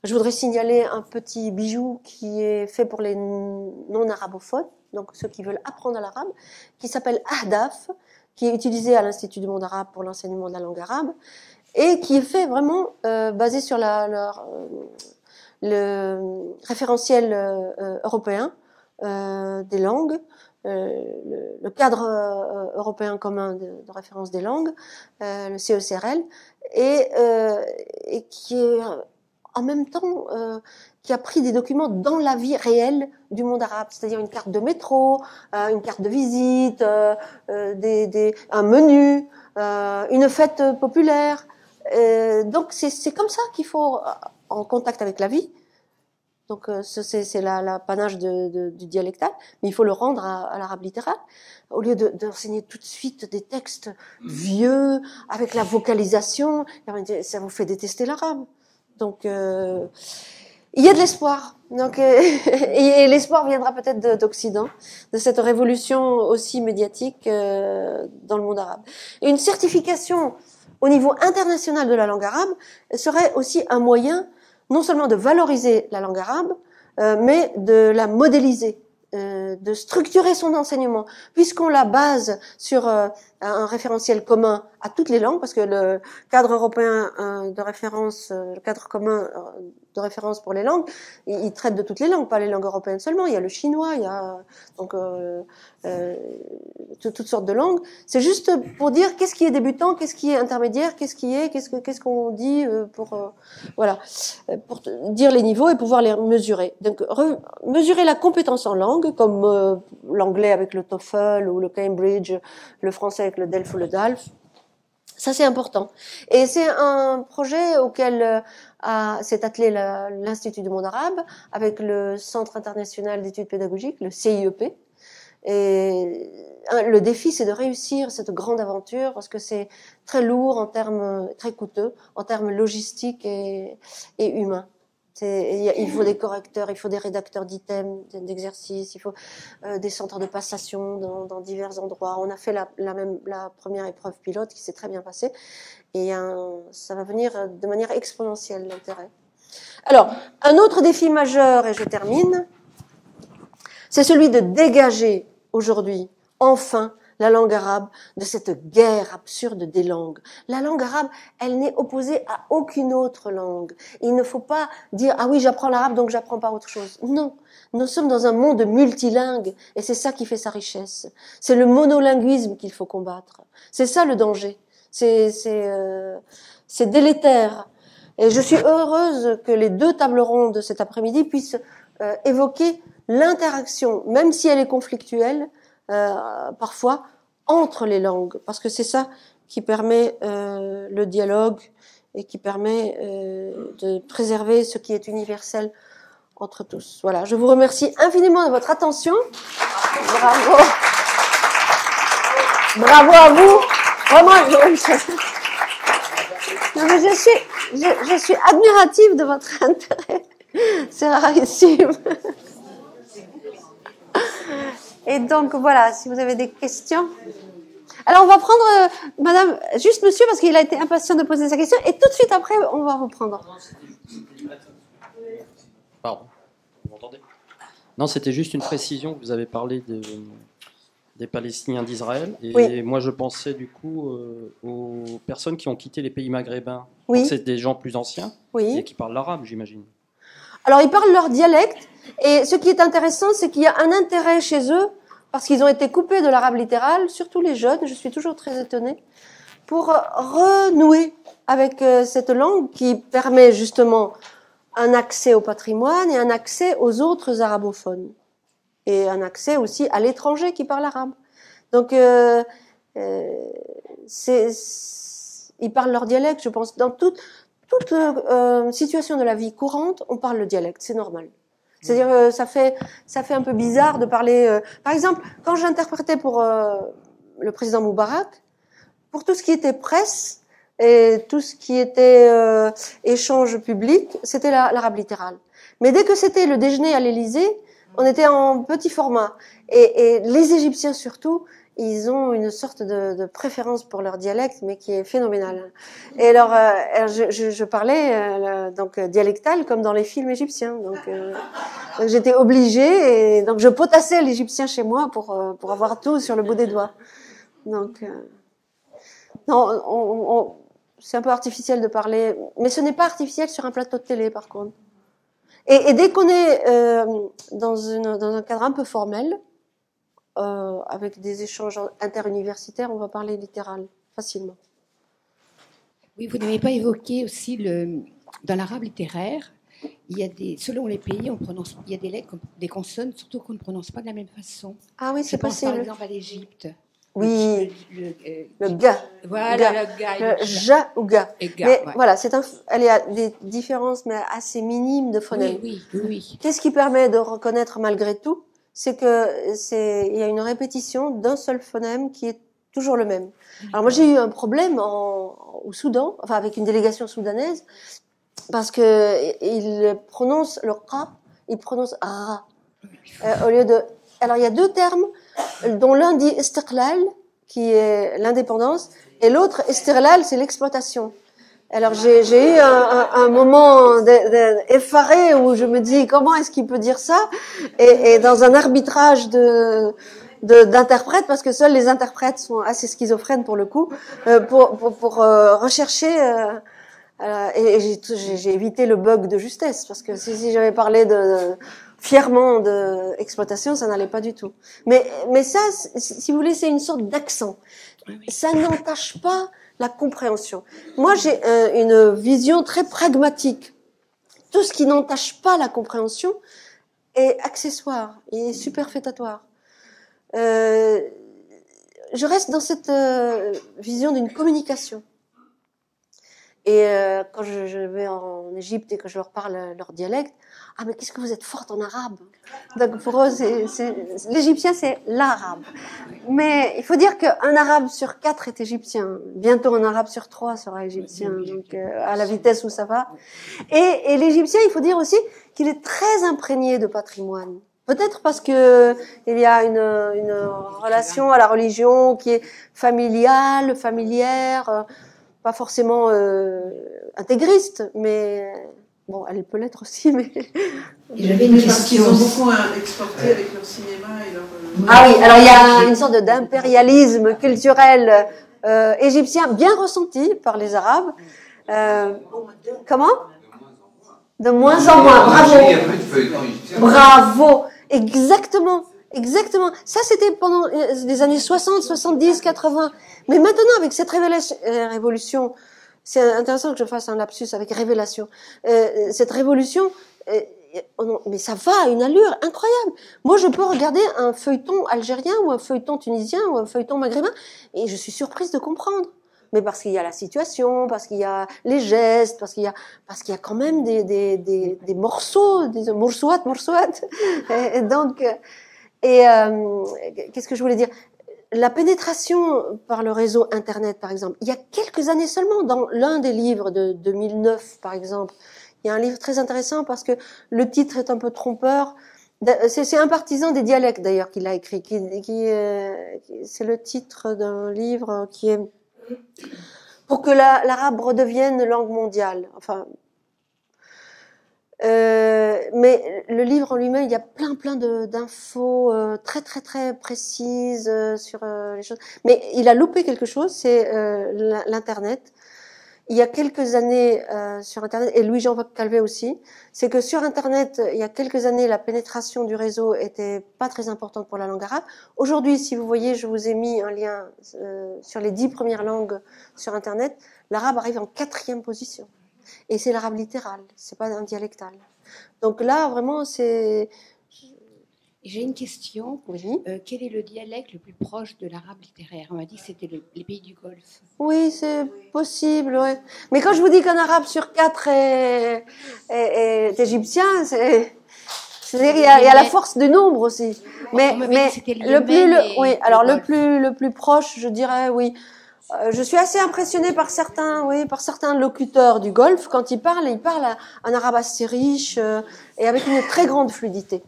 [SPEAKER 1] Je voudrais signaler un petit bijou qui est fait pour les non-arabophones, donc ceux qui veulent apprendre l'arabe, qui s'appelle Ahdaf, qui est utilisé à l'Institut du monde arabe pour l'enseignement de la langue arabe, et qui est fait vraiment basé sur le référentiel européen des langues, le cadre européen commun de référence des langues, le CECRL, et qui est en même temps qui a pris des documents dans la vie réelle du monde arabe, c'est-à-dire une carte de métro, une carte de visite, un menu, une fête populaire. Donc c'est comme ça qu'il faut en contact avec la vie. Donc c'est l'apanage du dialectal, mais il faut le rendre à l'arabe littéral, au lieu d'enseigner tout de suite des textes vieux avec la vocalisation, ça vous fait détester l'arabe. Donc il y a de l'espoir. Donc et l'espoir viendra peut-être d'Occident, de cette révolution aussi médiatique dans le monde arabe. Et une certification au niveau international de la langue arabe serait aussi un moyen non seulement de valoriser la langue arabe, mais de la modéliser, de structurer son enseignement, puisqu'on la base sur un référentiel commun à toutes les langues, parce que le cadre européen de référence, le cadre commun de référence pour les langues, il traite de toutes les langues, pas les langues européennes seulement. Il y a le chinois, il y a donc toutes sortes de langues. C'est juste pour dire qu'est-ce qui est débutant, qu'est-ce qui est intermédiaire, qu'est-ce qu'on dit pour voilà, pour dire les niveaux et pouvoir les mesurer. Donc mesurer la compétence en langue, comme l'anglais avec le TOEFL ou le Cambridge, le français avec le DELF ou le DALF. Ça, c'est important. Et c'est un projet auquel s'est attelé l'Institut du monde arabe avec le Centre international d'études pédagogiques, le CIEP. Et le défi, c'est de réussir cette grande aventure parce que c'est très lourd en termes, très coûteux en termes logistiques et humains. Il faut des correcteurs, il faut des rédacteurs d'items, d'exercices, il faut des centres de passation dans divers endroits. On a fait la première épreuve pilote qui s'est très bien passée et ça va venir de manière exponentielle, l'intérêt. Alors, un autre défi majeur, et je termine, c'est celui de dégager aujourd'hui, enfin, la langue arabe de cette guerre absurde des langues. La langue arabe, elle n'est opposée à aucune autre langue. Il ne faut pas dire « Ah oui, j'apprends l'arabe, donc j'apprends pas autre chose ». Non, nous sommes dans un monde multilingue et c'est ça qui fait sa richesse. C'est le monolinguisme qu'il faut combattre. C'est ça le danger. C'est délétère. Et je suis heureuse que les deux tables rondes de cet après-midi puissent évoquer l'interaction, même si elle est conflictuelle, parfois, entre les langues, parce que c'est ça qui permet le dialogue et qui permet de préserver ce qui est universel entre tous. Voilà, je vous remercie infiniment de votre attention. Bravo. Bravo à vous. Vraiment, je suis admirative de votre intérêt. C'est rarissime. Et donc, voilà, si vous avez des questions. Alors, on va prendre, madame, juste monsieur, parce qu'il a été impatient de poser sa question, et tout de suite après, on va vous prendre.
[SPEAKER 2] Pardon, vous m'entendez? Non, c'était juste une précision. Vous avez parlé des Palestiniens d'Israël. Et oui. Moi, je pensais du coup aux personnes qui ont quitté les pays maghrébins. Oui. C'est des gens plus anciens oui. Et qui parlent l'arabe, j'imagine.
[SPEAKER 1] Alors, ils parlent leur dialecte. Et ce qui est intéressant, c'est qu'il y a un intérêt chez eux, parce qu'ils ont été coupés de l'arabe littéral, surtout les jeunes, je suis toujours très étonnée, pour renouer avec cette langue qui permet justement un accès au patrimoine et un accès aux autres arabophones. Et un accès aussi à l'étranger qui parle arabe. Donc, ils parlent leur dialecte, je pense. Dans toute situation de la vie courante, on parle le dialecte, c'est normal. C'est-à-dire, ça fait un peu bizarre de parler... par exemple, quand j'interprétais pour le président Moubarak, pour tout ce qui était presse et tout ce qui était échange public, c'était l'arabe littéral. Mais dès que c'était le déjeuner à l'Élysée, on était en petit format. Et les Égyptiens surtout, ils ont une sorte de préférence pour leur dialecte, mais qui est phénoménale. Et alors, je parlais donc dialectal comme dans les films égyptiens. Donc j'étais obligée, et donc je potassais l'égyptien chez moi pour avoir tout sur le bout des doigts. Donc non, c'est un peu artificiel de parler, mais ce n'est pas artificiel sur un plateau de télé, par contre. Et dès qu'on est dans un cadre un peu formel, avec des échanges interuniversitaires, on va parler littéral, facilement.
[SPEAKER 3] Oui, vous n'avez pas évoqué aussi dans l'arabe littéraire, il y a selon les pays, il y a des lettres, des consonnes, surtout qu'on ne prononce pas de la même façon.
[SPEAKER 1] Ah oui, c'est possible.
[SPEAKER 3] Par exemple à l'Égypte.
[SPEAKER 1] Oui, le ga.
[SPEAKER 3] Voilà, le ga.
[SPEAKER 1] Le ja ou ga.
[SPEAKER 3] Et ga,
[SPEAKER 1] mais
[SPEAKER 3] ouais.
[SPEAKER 1] Voilà, il y a des différences, mais assez minimes de phonèmes.
[SPEAKER 3] Oui.
[SPEAKER 1] Qu'est-ce qui permet de reconnaître malgré tout? Il y a une répétition d'un seul phonème qui est toujours le même. Alors moi, j'ai eu un problème au Soudan, enfin avec une délégation soudanaise, parce que il prononce le qa, il prononce ra, au lieu de... Alors il y a deux termes, dont l'un dit istiqlal, qui est l'indépendance, et l'autre istirlal, c'est l'exploitation. Alors j'ai eu un moment effaré où je me dis comment est-ce qu'il peut dire ça, et dans un arbitrage d'interprètes, parce que seuls les interprètes sont assez schizophrènes pour le coup, pour rechercher, et j'ai évité le bug de justesse, parce que si j'avais parlé fièrement de exploitation, ça n'allait pas du tout. Mais ça, si vous voulez, c'est une sorte d'accent. Ça n'entache pas la compréhension. Moi, j'ai une vision très pragmatique. Tout ce qui n'entache pas la compréhension est accessoire et superfétatoire. Je reste dans cette vision d'une communication. Et quand je vais en Égypte et que je leur parle leur dialecte, ah mais qu'est-ce que vous êtes forte en arabe. Donc pour eux, l'égyptien c'est l'arabe. Mais il faut dire qu'un arabe sur 4 est égyptien. Bientôt un arabe sur 3 sera égyptien, donc à la vitesse où ça va. Et l'égyptien, il faut dire aussi qu'il est très imprégné de patrimoine. Peut-être parce que il y a une relation à la religion qui est familiale, familière, pas forcément intégriste, mais bon, elle peut l'être aussi, mais...
[SPEAKER 4] J'avais une question. Ils ont beaucoup exporté avec leur cinéma et leur...
[SPEAKER 1] Ah oui, alors il y a une sorte d'impérialisme culturel égyptien bien ressenti par les Arabes. Comment? De moins en moins, bravo. Bravo, exactement. Ça, c'était pendant les années 60, 70, 80. Mais maintenant, avec cette révolution, c'est intéressant que je fasse un lapsus avec révélation. Cette révolution, mais ça va à une allure incroyable. Moi, je peux regarder un feuilleton algérien ou un feuilleton tunisien ou un feuilleton maghrébin et je suis surprise de comprendre. mais parce qu'il y a la situation, parce qu'il y a les gestes, parce qu'il y a quand même des morceaux, des morceaux. Et donc, qu'est-ce que je voulais dire? La pénétration par le réseau Internet, par exemple, il y a quelques années seulement, dans l'un des livres de 2009, par exemple, il y a un livre très intéressant parce que le titre est un peu trompeur. C'est un partisan des dialectes, d'ailleurs, qui l'a écrit. C'est le titre d'un livre qui est pour que l'arabe redevienne langue mondiale. Enfin, mais le livre en lui-même, il y a plein d'infos très très précises sur les choses. Mais il a loupé quelque chose, c'est l'Internet. Il y a quelques années sur Internet, et Louis-Jean Calvet aussi, c'est que sur Internet, il y a quelques années, la pénétration du réseau était pas très importante pour la langue arabe. Aujourd'hui, si vous voyez, je vous ai mis un lien sur les 10 premières langues sur Internet, l'arabe arrive en 4e position. Et c'est l'arabe littéral, c'est pas un dialectal. Donc là, vraiment, c'est...
[SPEAKER 3] J'ai une question.
[SPEAKER 1] Oui.
[SPEAKER 3] Quel est le dialecte le plus proche de l'arabe littéraire? On m'a dit que c'était les pays du Golfe.
[SPEAKER 1] Oui, c'est possible, ouais. Mais quand je vous dis qu'un arabe sur 4 est égyptien, c'est-à-dire qu'il y a la force du nombre oui. Mais le plus proche, je dirais, oui. Je suis assez impressionnée par certains locuteurs du Golfe. Quand ils parlent un arabe assez riche et avec une très grande fluidité.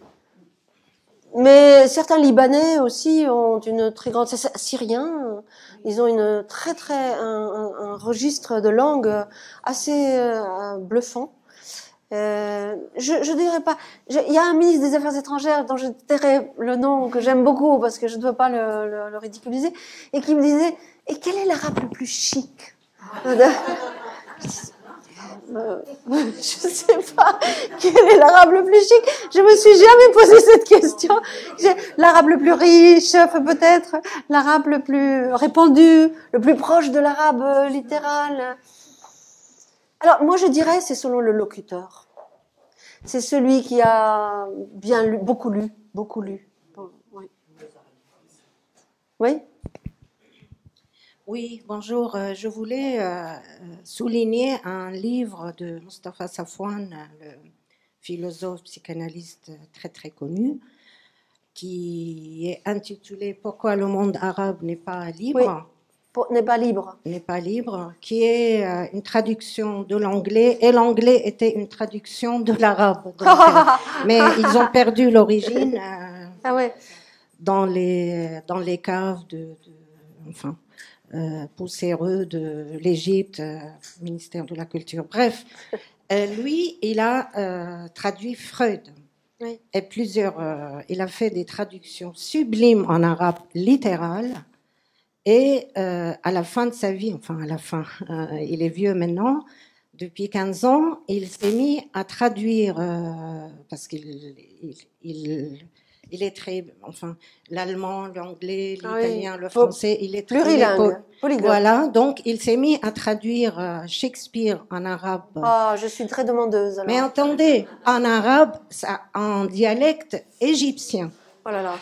[SPEAKER 1] Mais certains Libanais aussi ont une très grande... Syriens, ils ont une un registre de langue assez bluffant. Je dirais pas... Il y a un ministre des Affaires étrangères dont je tairai le nom, que j'aime beaucoup parce que je ne veux pas le ridiculiser, et qui me disait... Et quel est l'arabe le plus chic? Je sais pas quel est l'arabe le plus chic. Je me suis jamais posé cette question. L'arabe le plus riche, peut-être l'arabe le plus répandu, le plus proche de l'arabe littéral. Alors moi je dirais c'est selon le locuteur. C'est celui qui a bien lu, beaucoup lu. Bon, oui. Oui.
[SPEAKER 5] Oui, bonjour. Je voulais souligner un livre de Mustapha Safwan, le philosophe psychanalyste très très connu, qui est intitulé « Pourquoi le monde arabe n'est pas libre ».
[SPEAKER 1] N'est pas libre.
[SPEAKER 5] N'est pas libre, qui est une traduction de l'anglais, et l'anglais était une traduction de l'arabe. Mais ils ont perdu l'origine dans les caves enfin, poussiéreux de l'Égypte, ministère de la Culture. Bref, lui, il a traduit Freud.
[SPEAKER 1] Oui.
[SPEAKER 5] Et il a fait des traductions sublimes en arabe littéral. Et à la fin de sa vie, il est vieux maintenant, depuis 15 ans, il s'est mis à traduire, parce qu'il est très, l'allemand, l'anglais, l'italien, le français, il est
[SPEAKER 1] plurilingue, polyglotte.
[SPEAKER 5] Voilà, donc il s'est mis à traduire Shakespeare en arabe.
[SPEAKER 1] Ah, je suis très demandeuse. Alors.
[SPEAKER 5] Mais entendez, en arabe, en dialecte égyptien.
[SPEAKER 1] Oh là là.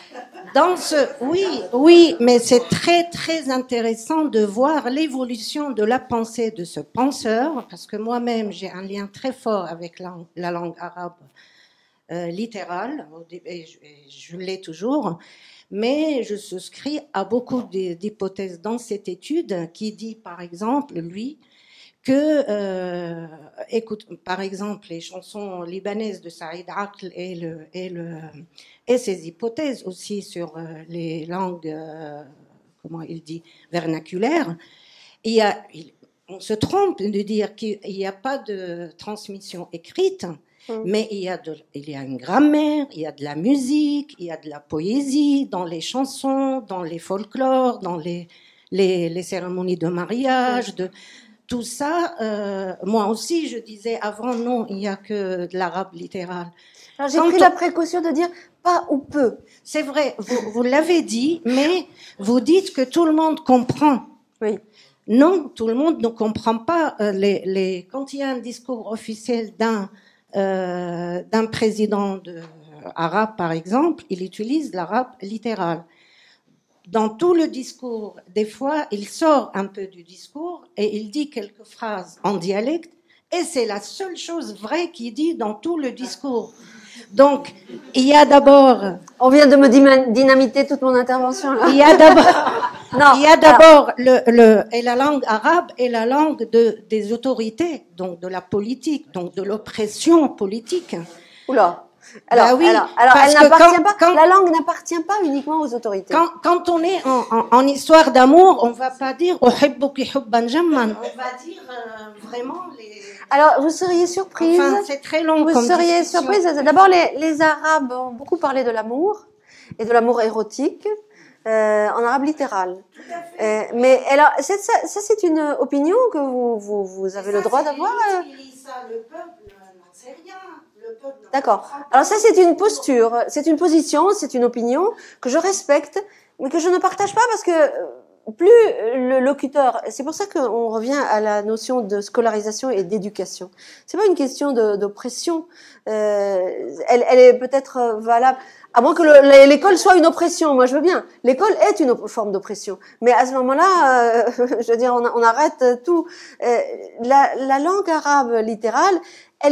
[SPEAKER 5] Oui, mais c'est très très intéressant de voir l'évolution de la pensée de ce penseur, parce que moi-même j'ai un lien très fort avec la langue arabe littérale, et je l'ai toujours, mais je souscris à beaucoup d'hypothèses dans cette étude qui dit par exemple, lui, que, écoute, par exemple, les chansons libanaises de Saïd Aql et ses hypothèses aussi sur les langues, vernaculaires, on se trompe de dire qu'il n'y a pas de transmission écrite, mais il y a une grammaire, il y a de la musique, il y a de la poésie dans les chansons, dans les folklores, dans les cérémonies de mariage, tout ça, moi aussi, je disais avant, non, il n'y a que de l'arabe littéral.
[SPEAKER 1] Alors j'ai pris la précaution de dire pas ou peu.
[SPEAKER 5] C'est vrai, vous l'avez dit, mais vous dites que tout le monde comprend.
[SPEAKER 1] Oui.
[SPEAKER 5] Non, tout le monde ne comprend pas. Quand il y a un discours officiel d'un président arabe, par exemple, il utilise l'arabe littéral. dans tout le discours, des fois, il sort un peu du discours et il dit quelques phrases en dialecte, et c'est la seule chose vraie qu'il dit dans tout le discours. Donc, il y a d'abord...
[SPEAKER 1] On vient de me dynamiter toute mon intervention, là.
[SPEAKER 5] Il y a d'abord...
[SPEAKER 1] Non,
[SPEAKER 5] il y a d'abord et la langue arabe est la langue des autorités, donc de la politique, donc de l'oppression politique.
[SPEAKER 1] Oula. Alors,
[SPEAKER 5] bah oui,
[SPEAKER 1] alors elle n'appartient pas. La langue n'appartient pas uniquement aux autorités.
[SPEAKER 5] Quand on est en histoire d'amour, on va pas dire uhibbuki hubban jamman. On va dire vraiment les.
[SPEAKER 1] Alors, vous seriez surprise.
[SPEAKER 5] Enfin, c'est très long.
[SPEAKER 1] Vous seriez surprise. D'abord, les Arabes ont beaucoup parlé de l'amour et de l'amour érotique. En arabe littéral. Mais alors, ça c'est une opinion que vous avez le droit d'avoir.
[SPEAKER 5] Le peuple n'en sait rien.
[SPEAKER 1] D'accord. Alors ça c'est une posture, c'est une position, c'est une opinion que je respecte, mais que je ne partage pas parce que plus le locuteur, c'est pour ça qu'on revient à la notion de scolarisation et d'éducation. C'est pas une question d'oppression. Elle est peut-être valable. À moins que l'école soit une oppression, moi je veux bien. L'école est une forme d'oppression, mais à ce moment-là, je veux dire, on arrête tout. La langue arabe littérale,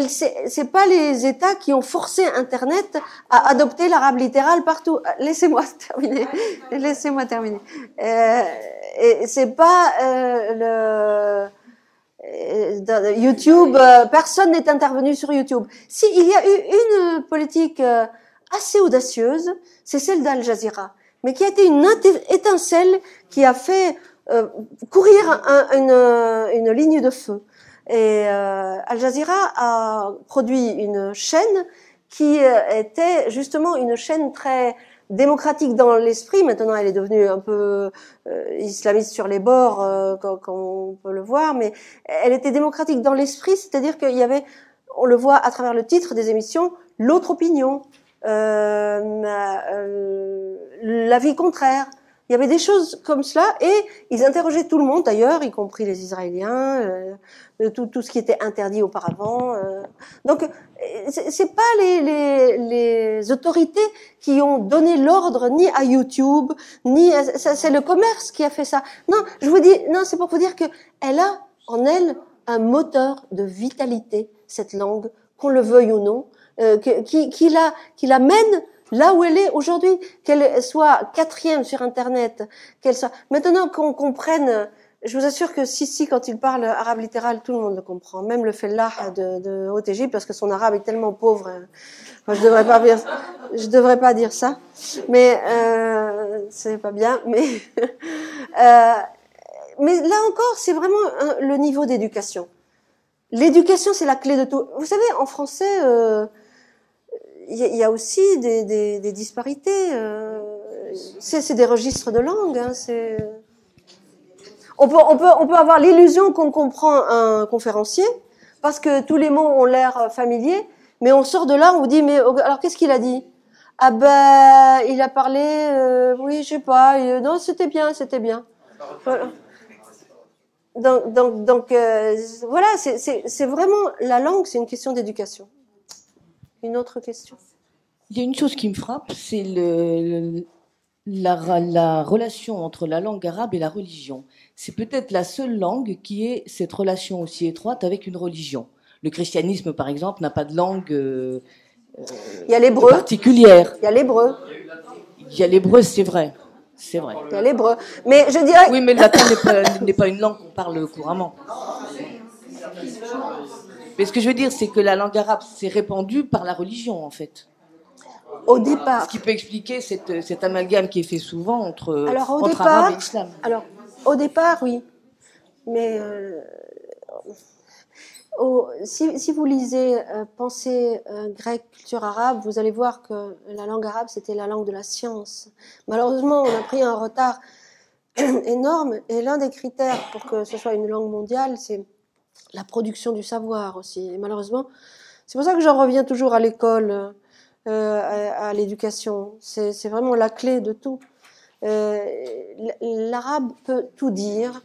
[SPEAKER 1] c'est pas les États qui ont forcé Internet à adopter l'arabe littéral partout. Laissez-moi terminer. Laissez-moi terminer. Et c'est pas YouTube. Personne n'est intervenu sur YouTube. Si il y a eu une politique assez audacieuse, c'est celle d'Al Jazeera, mais qui a été une étincelle qui a fait courir une ligne de feu. Et Al Jazeera a produit une chaîne qui était justement une chaîne très démocratique dans l'esprit. Maintenant, elle est devenue un peu islamiste sur les bords, comme on peut le voir, mais elle était démocratique dans l'esprit, c'est-à-dire qu'il y avait, on le voit à travers le titre des émissions, l'autre opinion, l'avis contraire. Il y avait des choses comme cela et ils interrogeaient tout le monde d'ailleurs, y compris les Israéliens, tout ce qui était interdit auparavant. Donc c'est pas les autorités qui ont donné l'ordre ni à YouTube, ni c'est le commerce qui a fait ça. Non, je vous dis, non, c'est pour vous dire que elle a en elle un moteur de vitalité, cette langue, qu'on le veuille ou non. Qui l'amène là où elle est aujourd'hui, qu'elle soit quatrième sur Internet, qu'elle soit. Maintenant qu'on comprenne, je vous assure que Sissi, quand il parle arabe littéral, tout le monde le comprend, même le fellah de Haute-Égypte, parce que son arabe est tellement pauvre. Enfin, je devrais pas dire ça, mais c'est pas bien. Mais là encore, c'est vraiment le niveau d'éducation. L'éducation, c'est la clé de tout. Vous savez, en français. Il y a aussi des disparités. C'est des registres de langue. Hein, on peut avoir l'illusion qu'on comprend un conférencier parce que tous les mots ont l'air familiers, mais on sort de là, on vous dit mais alors qu'est-ce qu'il a dit? Ah ben il a parlé, oui je sais pas, non c'était bien. Voilà. Donc voilà, c'est vraiment la langue, c'est une question d'éducation. Une autre question.
[SPEAKER 6] Il y a une chose qui me frappe, c'est la relation entre la langue arabe et la religion. C'est peut-être la seule langue qui ait cette relation aussi étroite avec une religion. Le christianisme, par exemple, n'a pas de langue
[SPEAKER 1] il y a l'hébreu
[SPEAKER 6] particulière.
[SPEAKER 1] Il y a l'hébreu.
[SPEAKER 6] Il y a l'hébreu, c'est vrai. C'est vrai.
[SPEAKER 1] Il y a l'hébreu. Mais je dirais...
[SPEAKER 6] Oui, mais le latin n'est pas une langue qu'on parle couramment. Mais ce que je veux dire, c'est que la langue arabe s'est répandue par la religion, en fait.
[SPEAKER 1] Au départ.
[SPEAKER 6] Ce qui peut expliquer cet amalgame qui est fait souvent entre
[SPEAKER 1] départ,
[SPEAKER 6] arabe et islam.
[SPEAKER 1] Alors, au départ, oui. Mais si vous lisez Pensée grecque, culture arabe, vous allez voir que la langue arabe, c'était la langue de la science. Malheureusement, on a pris un retard énorme. Et l'un des critères pour que ce soit une langue mondiale, c'est la production du savoir aussi. Et malheureusement, c'est pour ça que j'en reviens toujours à l'école, à l'éducation. C'est vraiment la clé de tout. L'arabe peut tout dire.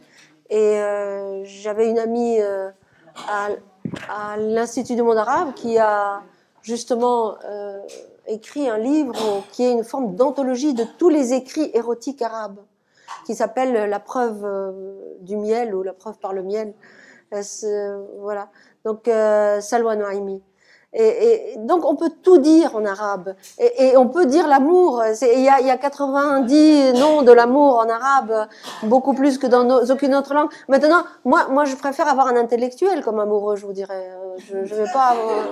[SPEAKER 1] Et j'avais une amie à l'Institut du monde arabe qui a justement écrit un livre qui est une forme d'anthologie de tous les écrits érotiques arabes, qui s'appelle La preuve du miel ou La preuve par le miel. Voilà. Donc Salwa Noaimi. Et donc on peut tout dire en arabe et on peut dire l'amour. Il y a 90 noms de l'amour en arabe, beaucoup plus que dans aucune autre langue. Maintenant, moi je préfère avoir un intellectuel comme amoureux, je vous dirais. Je vais pas avoir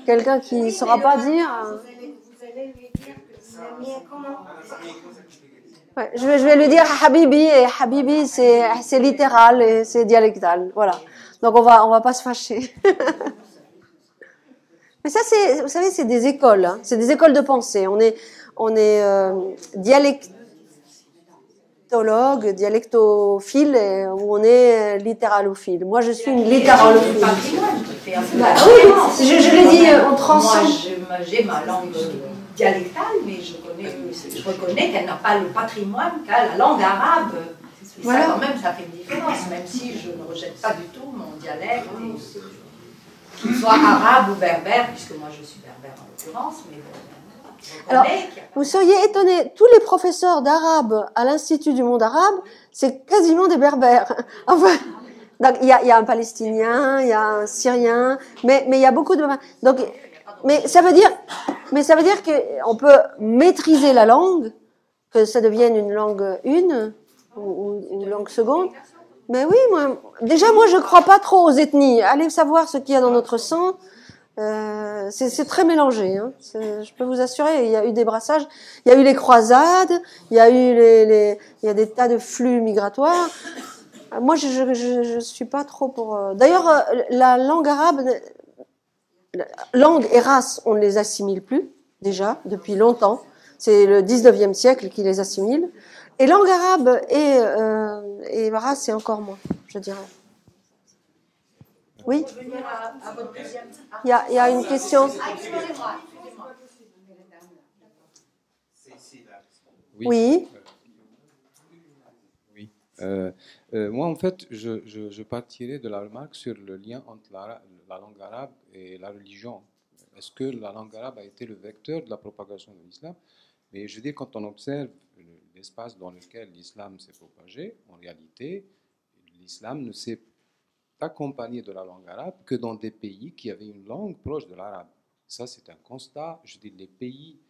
[SPEAKER 1] quelqu'un qui saura pas dire.
[SPEAKER 5] Vous allez lui dire que vous l'aimiez comment?
[SPEAKER 1] Ouais, je vais lui dire Habibi, et Habibi c'est littéral et c'est dialectal. Voilà. Donc on va pas se fâcher. Mais ça, vous savez, c'est des écoles, hein. C'est des écoles de pensée. On est dialectologue, dialectophile, ou on est littéralophile. Moi, je suis une littéralophile. Oui, je l'ai dit, on transcende.
[SPEAKER 7] Moi, j'ai ma langue dialectale, mais je reconnais qu'elle n'a pas le patrimoine qu'a la langue arabe. Et voilà. Ça, quand même, ça fait une différence, même si je ne rejette pas du tout mon dialecte. Qu'il soit arabe ou berbère, puisque moi je suis berbère en l'occurrence, mais bon.
[SPEAKER 1] Alors, vous seriez étonnés, tous les professeurs d'arabe à l'Institut du monde arabe, c'est quasiment des berbères. Enfin, donc il y a un palestinien, il y a un syrien, mais il y a beaucoup de. Donc, mais ça veut dire qu'on peut maîtriser la langue, que ça devienne une langue une ou langue seconde. Mais oui, moi je crois pas trop aux ethnies. Allez savoir ce qu'il y a dans notre sang. C'est très mélangé. Hein. Je peux vous assurer, il y a eu des brassages, il y a eu les croisades, il y a eu il y a des tas de flux migratoires. Moi, je suis pas trop pour. D'ailleurs, la langue arabe, langue et race, on ne les assimile plus déjà depuis longtemps. C'est le 19e siècle qui les assimile. Et langue arabe et race, c'est encore moins, je dirais. Oui. Il y a une question. Oui.
[SPEAKER 8] Oui. Moi, en fait, je partirais de la remarque sur le lien entre la langue arabe et la religion. Est-ce que la langue arabe a été le vecteur de la propagation de l'islam? Mais je dis, quand on observe l'espace dans lequel l'islam s'est propagé, en réalité, l'islam ne s'est accompagné de la langue arabe que dans des pays qui avaient une langue proche de l'arabe. Ça, c'est un constat. Je dis, les pays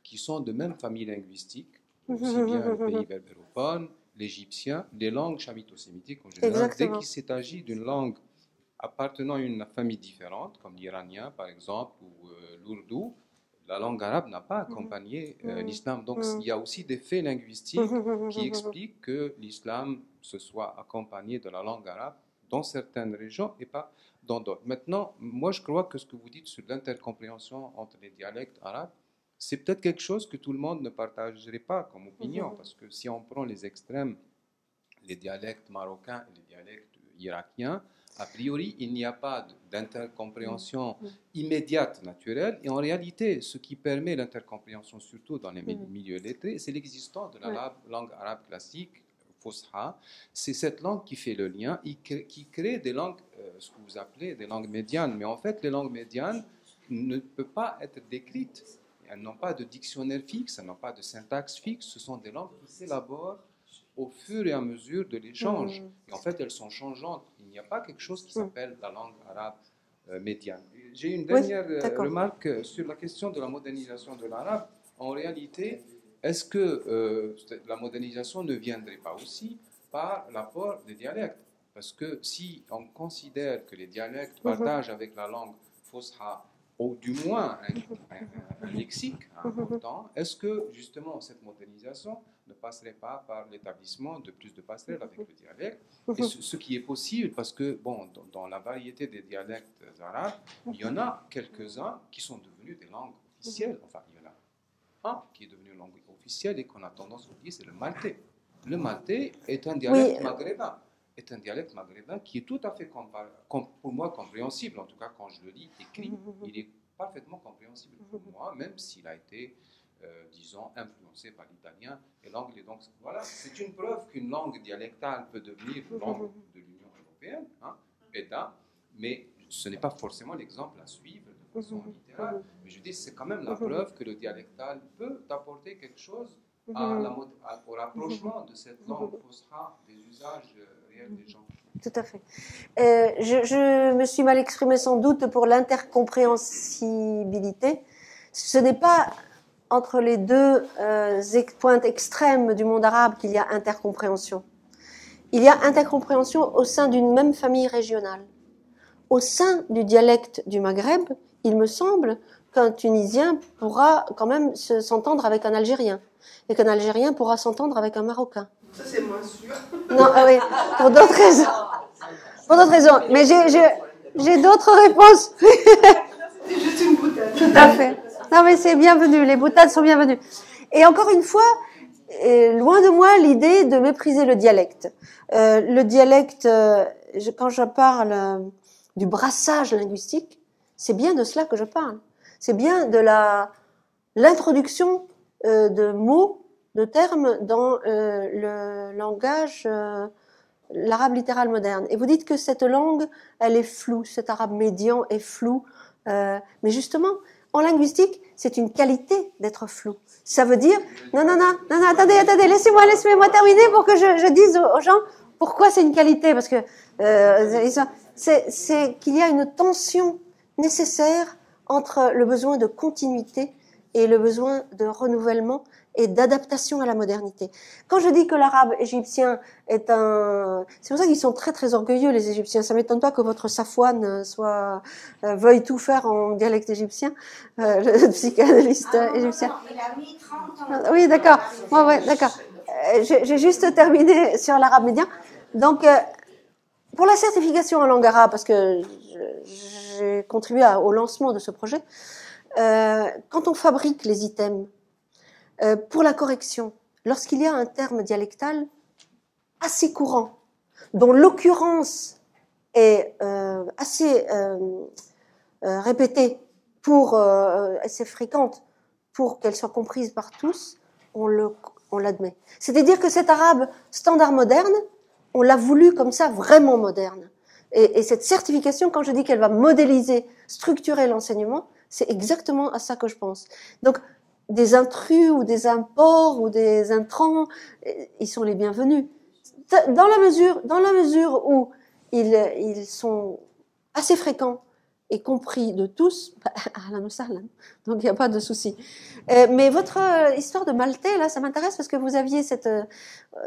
[SPEAKER 8] qui sont de même famille linguistique, aussi bien le pays berbérophone, l'égyptien, les langues chamito-sémitiques en général, dès qu'il s'est agi d'une langue appartenant à une famille différente, comme l'iranien par exemple, ou l'ourdou, la langue arabe n'a pas accompagné l'islam. Donc il y a aussi des faits linguistiques qui expliquent que l'islam se soit accompagné de la langue arabe dans certaines régions et pas dans d'autres. Maintenant, moi je crois que ce que vous dites sur l'intercompréhension entre les dialectes arabes, c'est peut-être quelque chose que tout le monde ne partagerait pas comme opinion, parce que si on prend les extrêmes, les dialectes marocains et les dialectes irakiens, a priori, il n'y a pas d'intercompréhension immédiate, naturelle, et en réalité, ce qui permet l'intercompréhension, surtout dans les milieux lettrés, c'est l'existence de la langue arabe classique, Fosha. C'est cette langue qui fait le lien, qui crée des langues, ce que vous appelez des langues médianes, mais en fait, les langues médianes ne peuvent pas être décrites. Elles n'ont pas de dictionnaire fixe, elles n'ont pas de syntaxe fixe, ce sont des langues qui s'élaborent au fur et à mesure de l'échange. Et en fait, elles sont changeantes. Il n'y a pas quelque chose qui s'appelle la langue arabe médiane. J'ai une dernière remarque sur la question de la modernisation de l'arabe. En réalité, est-ce que la modernisation ne viendrait pas aussi par l'apport des dialectes? Parce que si on considère que les dialectes partagent avec la langue Fosha, ou du moins un lexique important, est-ce que justement cette modernisation ne passerait pas par l'établissement de plus de passerelles avec le dialecte, et ce qui est possible, parce que bon, dans la variété des dialectes arabes, il y en a quelques-uns qui sont devenus des langues officielles. Enfin, il y en a un qui est devenu une langue officielle et qu'on a tendance à oublier, c'est le maltais. Le maltais est un dialecte maghrébin. Est un dialecte maghrébin qui est tout à fait, pour moi, compréhensible. En tout cas, quand je le lis écrit, il est parfaitement compréhensible pour moi, même s'il a été, disons, influencé par l'italien et l'anglais. Donc voilà, c'est une preuve qu'une langue dialectale peut devenir langue de l'Union européenne, EDA, mais ce n'est pas forcément l'exemple à suivre de façon littérale, mais je dis c'est quand même la preuve que le dialectal peut apporter quelque chose au rapprochement de cette langue faussera des usages réels des gens.
[SPEAKER 1] Tout à fait. Je me suis mal exprimée sans doute pour l'intercompréhensibilité. Ce n'est pas entre les deux pointes extrêmes du monde arabe qu'il y a intercompréhension. Il y a intercompréhension au sein d'une même famille régionale. Au sein du dialecte du Maghreb, il me semble qu'un Tunisien pourra quand même s'entendre avec un Algérien et qu'un Algérien pourra s'entendre avec un Marocain.
[SPEAKER 4] Ça, c'est moins sûr.
[SPEAKER 1] Non, oui, pour d'autres raisons. Pour d'autres raisons. Mais j'ai d'autres réponses.
[SPEAKER 4] C'était juste une boutade.
[SPEAKER 1] Tout à fait. Non, mais c'est bienvenu. Les boutades sont bienvenues. Et encore une fois, loin de moi l'idée de mépriser le dialecte. Le dialecte, quand je parle du brassage linguistique, c'est bien de cela que je parle. C'est bien de l'introduction de mots, de termes dans le langage, l'arabe littéral moderne. Et vous dites que cette langue, elle est floue, cet arabe médian est flou. Mais justement, en linguistique, c'est une qualité d'être flou. Ça veut dire, non, attendez, laissez-moi terminer pour que je dise aux gens pourquoi c'est une qualité. Parce que c'est qu'il y a une tension nécessaire entre le besoin de continuité et le besoin de renouvellement et d'adaptation à la modernité. Quand je dis que l'arabe égyptien est c'est pour ça qu'ils sont très très orgueilleux, les Égyptiens. Ça m'étonne pas que votre Safouane veuille tout faire en dialecte égyptien, le psychanalyste égyptien.
[SPEAKER 5] Non, il a mis 30 ans.
[SPEAKER 1] Oui, d'accord. Ouais, d'accord. J'ai juste terminé sur l'arabe médian. Donc, pour la certification en langue arabe, parce que j'ai contribué au lancement de ce projet, quand on fabrique les items, pour la correction, lorsqu'il y a un terme dialectal assez courant, dont l'occurrence est assez répétée, assez fréquente, pour qu'elle soit comprise par tous, on l'admet. C'est-à-dire que cet arabe standard moderne, on l'a voulu comme ça, vraiment moderne. Et cette certification, quand je dis qu'elle va modéliser, structurer l'enseignement, c'est exactement à ça que je pense. Donc, des intrus ou des imports ou des intrants, ils sont les bienvenus. Dans la mesure où ils sont assez fréquents et compris de tous, donc il n'y a pas de souci. Mais votre histoire de Maltais, là, ça m'intéresse parce que vous aviez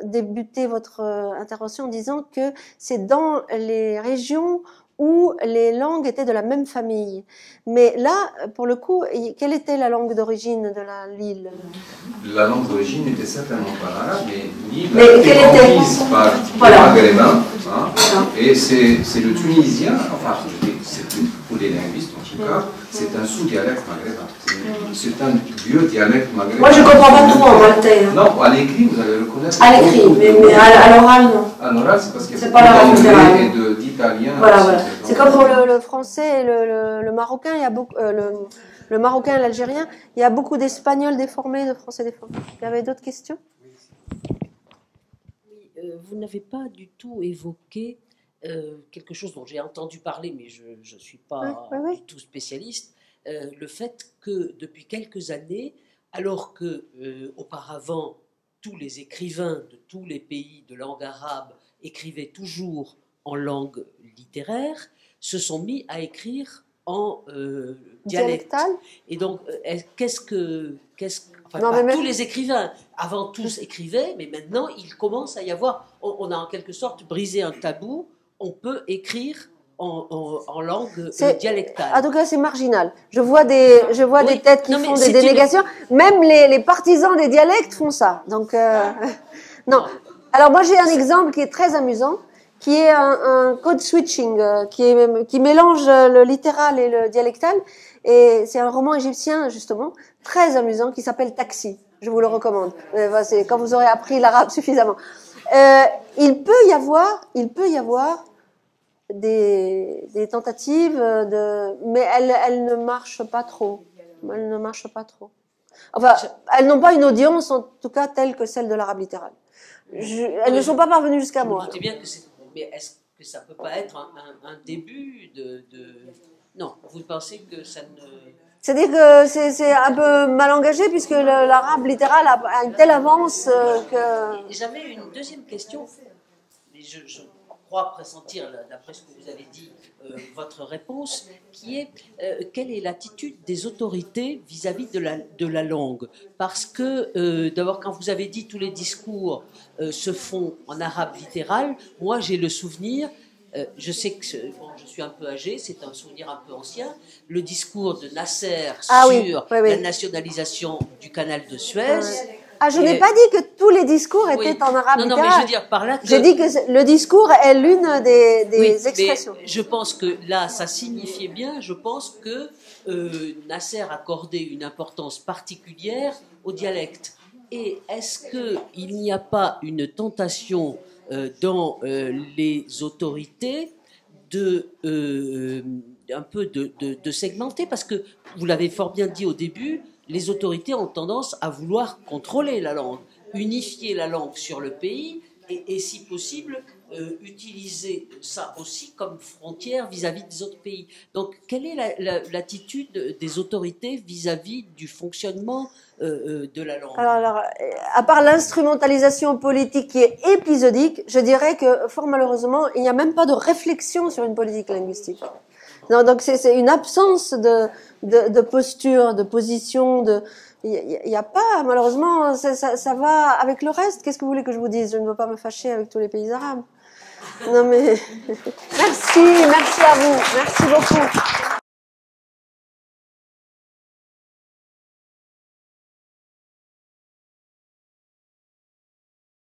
[SPEAKER 1] débuté votre intervention en disant que c'est dans les régions où les langues étaient de la même famille. Mais là, pour le coup, quelle était la langue d'origine de l'île?
[SPEAKER 8] La langue d'origine n'était certainement pas l'arabe, mais l'île
[SPEAKER 1] a été comprise
[SPEAKER 8] par les maghrébins. Et c'est le tunisien, enfin, pour les linguistes en tout cas, c'est un sous-dialecte maghrébin. C'est un vieux dialecte maghrébin.
[SPEAKER 1] Moi, je ne comprends pas tout en maltais. Hein.
[SPEAKER 8] Non, à l'écrit, vous allez reconnaître.
[SPEAKER 1] À l'écrit, mais à l'oral, non.
[SPEAKER 8] À l'oral, c'est parce qu'il y a
[SPEAKER 1] beaucoup d'anglais
[SPEAKER 8] et d'italien.
[SPEAKER 1] Voilà. C'est comme pour le français et le marocain, il y a beaucoup, le marocain et l'algérien, il y a beaucoup d'espagnols déformés, de français déformés. Il y avait d'autres questions?
[SPEAKER 9] Vous n'avez pas du tout évoqué quelque chose dont j'ai entendu parler, mais je ne suis pas du tout spécialiste, le fait que depuis quelques années, alors que auparavant tous les écrivains de tous les pays de langue arabe écrivaient toujours en langue littéraire, se sont mis à écrire en dialecte. Et donc, tous les écrivains, avant tous écrivaient, mais maintenant il commence à y avoir, on a en quelque sorte brisé un tabou, on peut écrire en langue dialectale.
[SPEAKER 1] En tout cas, c'est marginal. Je vois des têtes qui font des dénégations. Même les partisans des dialectes font ça. Donc, non. Alors moi, j'ai un exemple qui est très amusant, qui est un code switching, qui mélange le littéral et le dialectal. Et c'est un roman égyptien, justement, très amusant, qui s'appelle Taxi. Je vous le recommande. C'est quand vous aurez appris l'arabe suffisamment. Il peut y avoir des tentatives mais elles ne marchent pas trop. Enfin, elles n'ont pas une audience, en tout cas, telle que celle de l'arabe littéral. Elles ne sont pas parvenues jusqu'à moi.
[SPEAKER 9] Bien que mais est-ce que ça peut pas être un début Non, vous pensez que ça ne...
[SPEAKER 1] C'est-à-dire que c'est un peu mal engagé puisque l'arabe littéral a une telle avance que...
[SPEAKER 9] J'avais une deuxième question. Mais je crois pressentir, d'après ce que vous avez dit, votre réponse, qui est quelle est l'attitude des autorités vis-à-vis de la langue? Parce que, d'abord, quand vous avez dit tous les discours se font en arabe littéral, moi j'ai le souvenir... je sais que bon, je suis un peu âgée, c'est un souvenir un peu ancien. Le discours de Nasser sur la nationalisation du canal de Suez.
[SPEAKER 1] Ah, je n'ai pas dit que tous les discours étaient en arabe littéral.
[SPEAKER 9] Non, mais je veux dire par là que...
[SPEAKER 1] J'ai dit que le discours est l'une des expressions.
[SPEAKER 9] Mais je pense que là, ça signifiait bien, je pense que Nasser accordait une importance particulière au dialecte. Et est-ce qu'il n'y a pas une tentation dans les autorités un peu de segmenter, parce que vous l'avez fort bien dit au début, les autorités ont tendance à vouloir contrôler la langue, unifier la langue sur le pays et si possible utiliser ça aussi comme frontière vis-à-vis des autres pays. Donc quelle est l'attitude des autorités vis-à-vis du fonctionnement de la langue?
[SPEAKER 1] Alors, à part l'instrumentalisation politique qui est épisodique, je dirais que fort malheureusement, il n'y a même pas de réflexion sur une politique linguistique. Non, donc c'est une absence de posture, de position, il n'y a pas, malheureusement, ça va avec le reste. Qu'est-ce que vous voulez que je vous dise? Je ne veux pas me fâcher avec tous les pays arabes. Non mais, merci à vous, merci beaucoup.